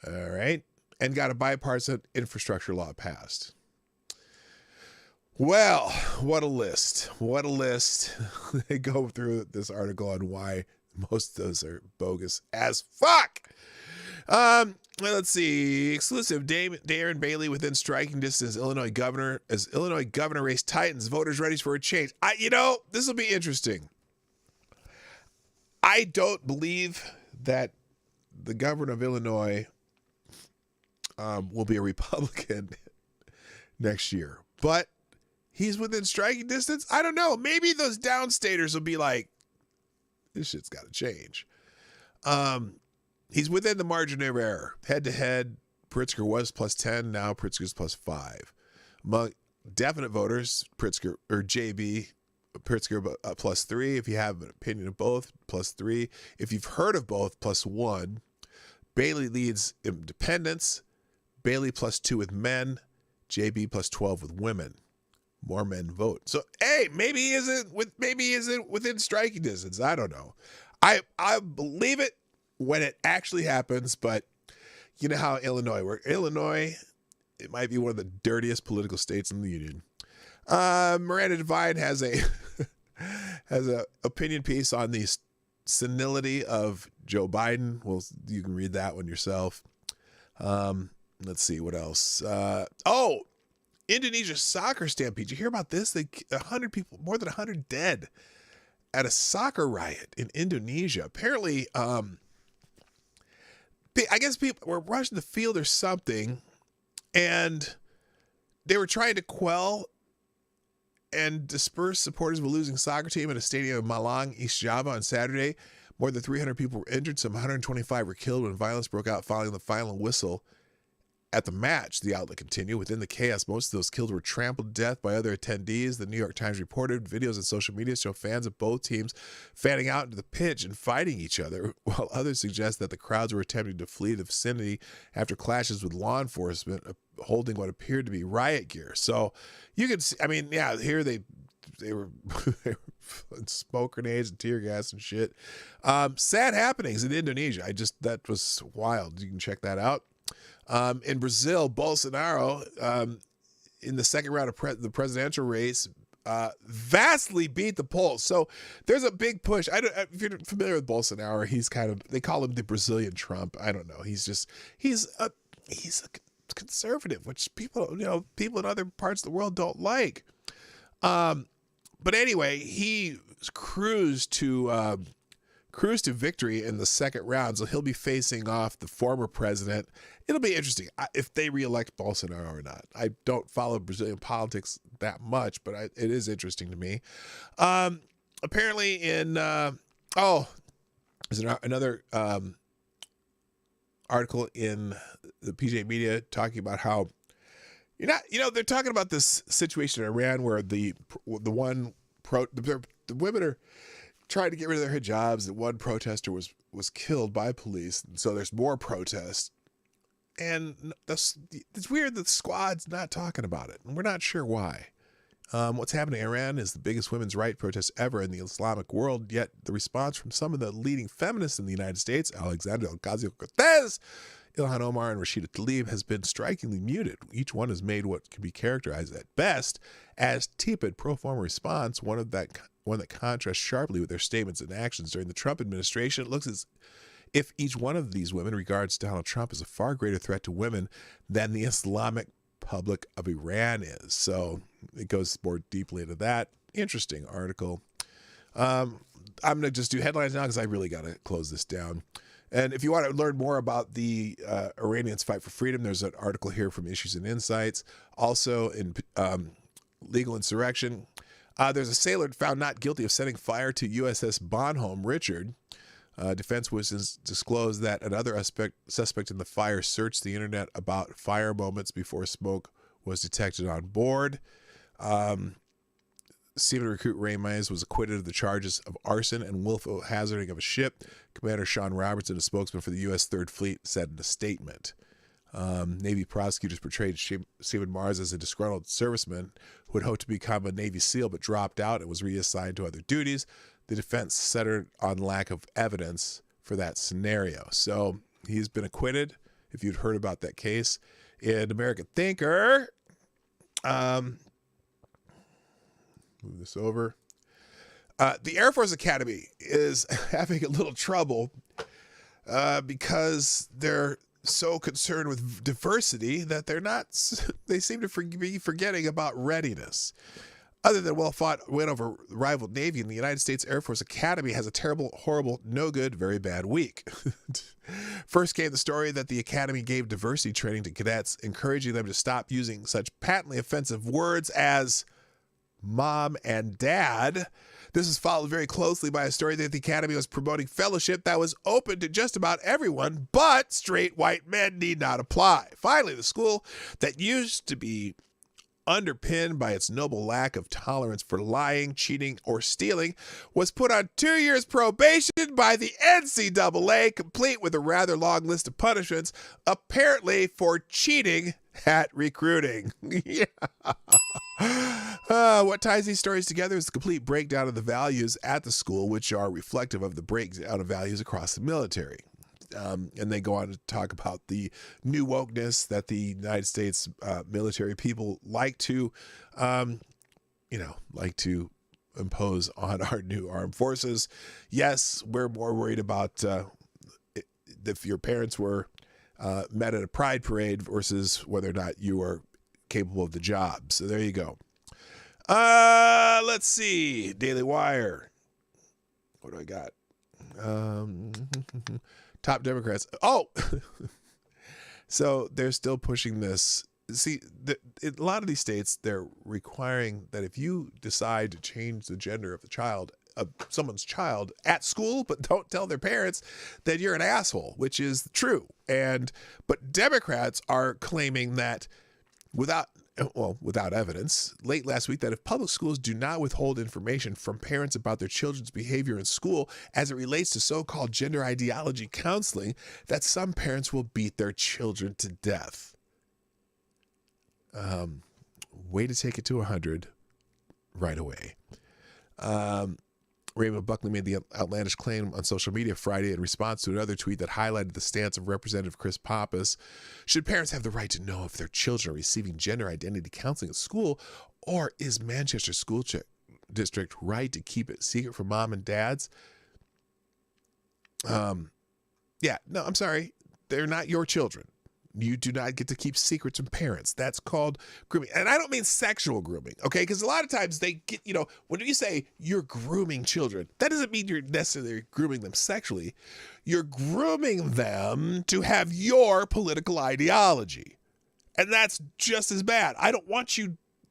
All right. And got a bipartisan infrastructure law passed. Well, what a list. What a list. They go through this article on why most of those are bogus as fuck. Well, let's see. Exclusive. Darren Bailey within striking distance. Illinois governor race tightens. Voters ready for a change. This will be interesting. I don't believe that the governor of Illinois will be a Republican next year, but he's within striking distance. I don't know. Maybe those downstaters will be like, this shit's got to change. He's within the margin of error. Head-to-head, Pritzker was plus 10. Now Pritzker's plus 5. Among definite voters, Pritzker plus 3. If you have an opinion of both, plus 3. If you've heard of both, plus 1. Bailey leads independents. Bailey plus 2 with men. JB plus 12 with women. More men vote. So, hey, maybe he isn't within striking distance. I don't know. I believe it when it actually happens, but you know how Illinois, it might be one of the dirtiest political states in the union. Miranda Devine has a opinion piece on the senility of Joe Biden. Well, you can read that one yourself. Let's see what else. Indonesia soccer stampede. Did you hear about this? 100 people, more than 100 dead at a soccer riot in Indonesia. Apparently, I guess people were rushing the field or something, and they were trying to quell and disperse supporters of a losing soccer team at a stadium in Malang, East Java on Saturday. More than 300 people were injured. Some 125 were killed when violence broke out following the final whistle at the match. The outlet continued. Within the chaos, most of those killed were trampled to death by other attendees. The New York Times reported videos on social media show fans of both teams fanning out into the pitch and fighting each other, while others suggest that the crowds were attempting to flee the vicinity after clashes with law enforcement holding what appeared to be riot gear. So you could see, here they were smoke grenades and tear gas and shit. Sad happenings in Indonesia. That was wild. You can check that out. In Brazil, Bolsonaro, in the second round of the presidential race, vastly beat the polls. So there's a big push. If you're familiar with Bolsonaro, they call him the Brazilian Trump. I don't know. He's a conservative, which people in other parts of the world don't like. But anyway, he cruised to victory in the second round, so he'll be facing off the former president. It'll be interesting if they reelect Bolsonaro or not. I don't follow Brazilian politics that much, but it is interesting to me. Apparently there's another article in the PJ Media talking about how they're talking about this situation in Iran where the women are trying to get rid of their hijabs, that one protester was killed by police, and so there's more protests. And it's weird that the squad's not talking about it, and we're not sure why. What's happening in Iran is the biggest women's rights protest ever in the Islamic world, yet the response from some of the leading feminists in the United States, Alexandria Ocasio-Cortez, Ilhan Omar, and Rashida Tlaib, has been strikingly muted. Each one has made what can be characterized at best as tepid pro forma response, one that contrasts sharply with their statements and actions during the Trump administration. It looks as if each one of these women regards Donald Trump as a far greater threat to women than the Islamic Republic of Iran is. So it goes more deeply into that. Interesting article. I'm going to just do headlines now because I really got to close this down. And if you want to learn more about the Iranians' fight for freedom, there's an article here from Issues and Insights. Also in legal insurrection, there's a sailor found not guilty of setting fire to USS Bonhomme Richard. Defense witnesses disclosed that another suspect in the fire searched the internet about fire moments before smoke was detected on board. Seaman recruit Ray Myers was acquitted of the charges of arson and willful hazarding of a ship. Commander Sean Robertson, a spokesman for the U.S. Third Fleet, said in a statement. Navy prosecutors portrayed Seaman Mars as a disgruntled serviceman who had hoped to become a Navy SEAL but dropped out and was reassigned to other duties. The defense centered on lack of evidence for that scenario. So he's been acquitted, if you'd heard about that case. In American Thinker, move this over. The Air Force Academy is having a little trouble because they're so concerned with diversity that they seem to be forgetting about readiness. Other than well-fought win over rival Navy, in the United States Air Force Academy has a terrible, horrible, no good, very bad week. First came the story that the Academy gave diversity training to cadets, encouraging them to stop using such patently offensive words as mom and dad. This is followed very closely by a story that the Academy was promoting fellowship that was open to just about everyone, but straight white men need not apply. Finally, the school that used to be underpinned by its noble lack of tolerance for lying, cheating, or stealing, was put on 2 years probation by the NCAA, complete with a rather long list of punishments, apparently for cheating at recruiting. Yeah. What ties these stories together is the complete breakdown of the values at the school, which are reflective of the breakdown of values across the military. And they go on to talk about the new wokeness that the United States military people like to impose on our new armed forces. Yes, we're more worried about if your parents were met at a pride parade versus whether or not you are capable of the job. So there you go. Let's see. Daily Wire. What do I got? Top Democrats. Oh, so they're still pushing this. See, a lot of these states, they're requiring that if you decide to change the gender of the child, of someone's child at school, but don't tell their parents, that you're an asshole, which is true. But Democrats are claiming that without evidence, late last week, that if public schools do not withhold information from parents about their children's behavior in school as it relates to so-called gender ideology counseling, that some parents will beat their children to death. Way to take it to 100 right away. Raymond Buckley made the outlandish claim on social media Friday in response to another tweet that highlighted the stance of Representative Chris Pappas. Should parents have the right to know if their children are receiving gender identity counseling at school, or is Manchester School District right to keep it secret from mom and dads? I'm sorry. They're not your children. You do not get to keep secrets from parents. That's called grooming. And I don't mean sexual grooming, okay? Because a lot of times they get, when you say you're grooming children, that doesn't mean you're necessarily grooming them sexually. You're grooming them to have your political ideology. And that's just as bad. I don't want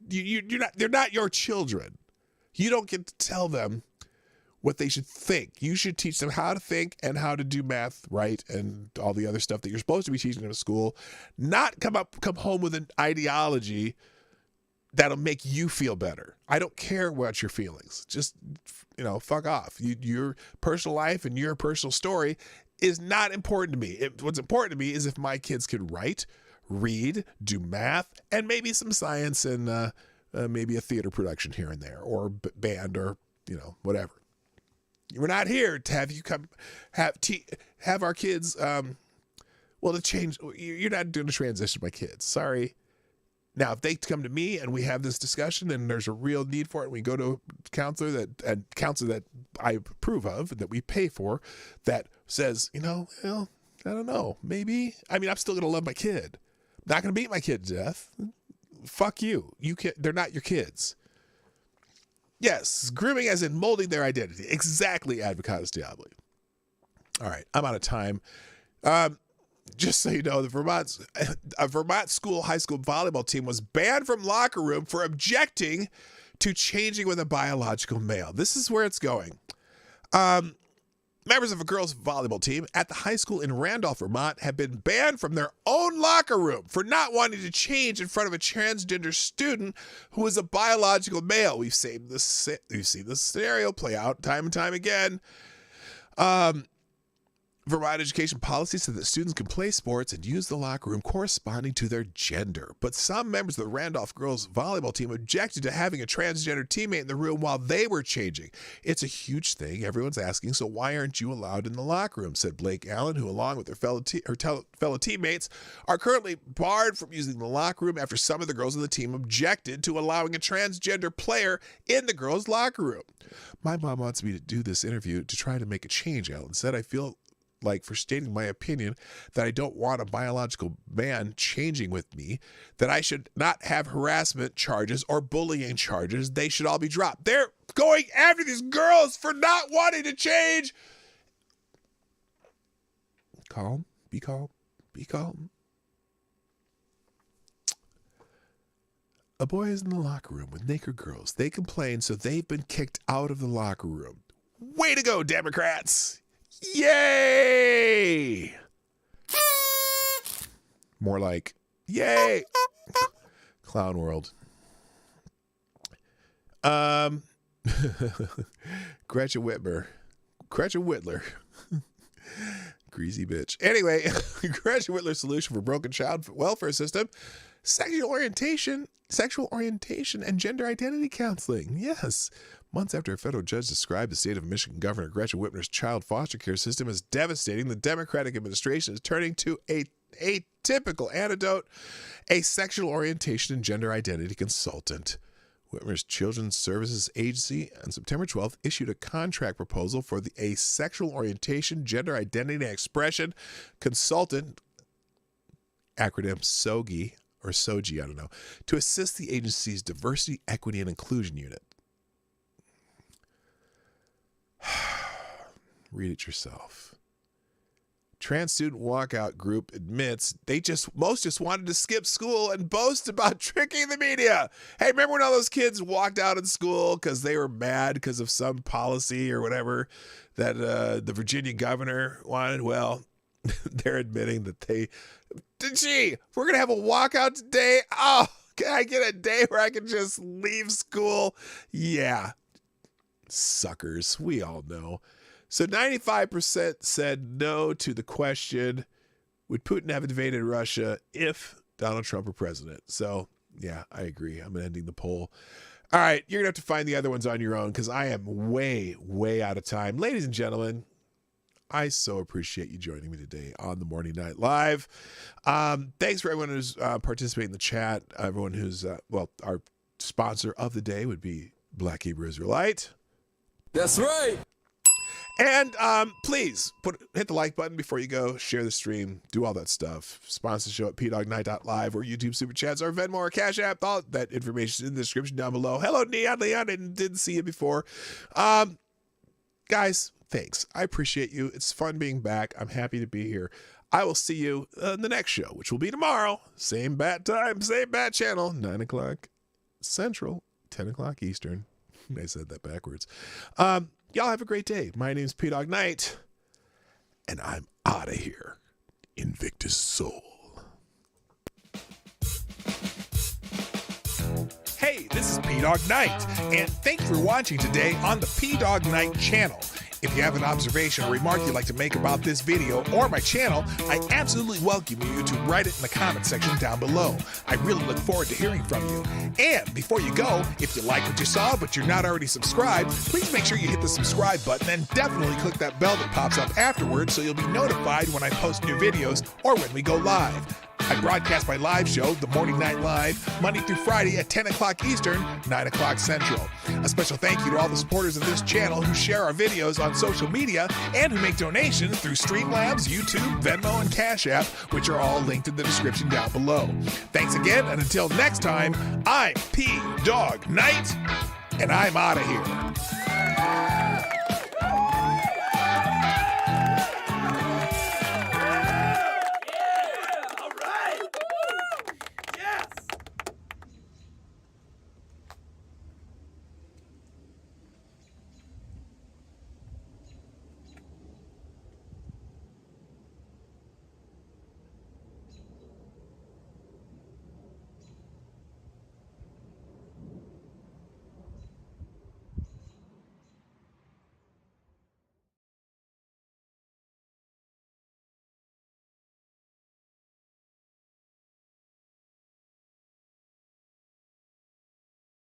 they're not your children. You don't get to tell them what they should think. You should teach them how to think and how to do math right and all the other stuff that you're supposed to be teaching them at school. Not come home with an ideology that'll make you feel better. I don't care about your feelings. Just, fuck off. Your personal life and your personal story is not important to me. What's important to me is if my kids can write, read, do math, and maybe some science and maybe a theater production here and there, or band, or whatever. We're not here to have you come have our kids to change. You're not doing a transition, my kids. Sorry. Now, if they come to me and we have this discussion and there's a real need for it, and we go to a counselor that I approve of and that we pay for, that says, I don't know, maybe. I mean, I'm still going to love my kid. I'm not going to beat my kid to death. Fuck you. They're not your kids. Yes, grooming as in molding their identity. Exactly, Advocatus Diaboli. All right, I'm out of time. Just so you know, a Vermont high school volleyball team was banned from locker room for objecting to changing with a biological male. This is where it's going. Members of a girls' volleyball team at the high school in Randolph, Vermont, have been banned from their own locker room for not wanting to change in front of a transgender student who is a biological male. We've seen this scenario play out time and time again. Vermont education policy said that students can play sports and use the locker room corresponding to their gender. But some members of the Randolph girls volleyball team objected to having a transgender teammate in the room while they were changing. It's a huge thing. Everyone's asking, so why aren't you allowed in the locker room? Said Blake Allen, who along with her fellow teammates are currently barred from using the locker room after some of the girls on the team objected to allowing a transgender player in the girls' locker room. My mom wants me to do this interview to try to make a change, Allen said. I feel like for stating my opinion that I don't want a biological man changing with me, that I should not have harassment charges or bullying charges. They should all be dropped. They're going after these girls for not wanting to change. Calm, be calm, be calm. A boy is in the locker room with naked girls. They complain, so they've been kicked out of the locker room. Way to go, Democrats! Yay! More like, yay! Clown world. Gretchen Whitler. Greasy bitch. Anyway, Gretchen Whitler's solution for broken child welfare system: sexual orientation and gender identity counseling. Yes. Months after a federal judge described the state of Michigan Governor Gretchen Whitmer's child foster care system as devastating, the Democratic administration is turning to a typical antidote: a sexual orientation and gender identity consultant. Whitmer's Children's Services Agency on September 12th issued a contract proposal for a sexual orientation, gender identity, and expression consultant, acronym SOGI, or SOGI, I don't know, to assist the agency's diversity, equity, and inclusion unit. Read it yourself. Trans student walkout group admits they just wanted to skip school and boast about tricking the media. Hey, remember when all those kids walked out of school because they were mad because of some policy or whatever that the Virginia governor wanted? Well, they're admitting that we're going to have a walkout today. Oh, can I get a day where I can just leave school? Yeah. Suckers. We all know. So 95% said no to the question, would Putin have invaded Russia if Donald Trump were president? So, yeah, I agree. I'm ending the poll. All right, you're going to have to find the other ones on your own because I am way, way out of time. Ladies and gentlemen, I so appreciate you joining me today on the Morning Night Live. Thanks for everyone who's participating in the chat. Everyone who's, our sponsor of the day would be Black Hebrew Israelite. That's right. And please hit the like button before you go. Share the stream. Do all that stuff. Sponsor the show at pdognight.live or YouTube Super Chats or Venmo or Cash App. All that information is in the description down below. Hello, Leon. I didn't see you before. Guys, thanks. I appreciate you. It's fun being back. I'm happy to be here. I will see you in the next show, which will be tomorrow. Same bat time, same bat channel. 9 o'clock Central, 10 o'clock Eastern. I said that backwards. Y'all have a great day. My name's P-Dog Knight, and I'm out of here. Invictus Soul. Hey, this is P-Dog Knight, and thanks for watching today on the P-Dog Knight channel. If you have an observation or remark you'd like to make about this video or my channel, I absolutely welcome you to write it in the comment section down below. I really look forward to hearing from you. And before you go, if you like what you saw but you're not already subscribed, please make sure you hit the subscribe button and definitely click that bell that pops up afterwards so you'll be notified when I post new videos or when we go live. I broadcast my live show, The Morning Night Live, Monday through Friday at 10 o'clock Eastern, 9 o'clock Central. A special thank you to all the supporters of this channel who share our videos on social media and who make donations through Streamlabs, YouTube, Venmo, and Cash App, which are all linked in the description down below. Thanks again, and until next time, I'm P-Dog Knight, and I'm out of here.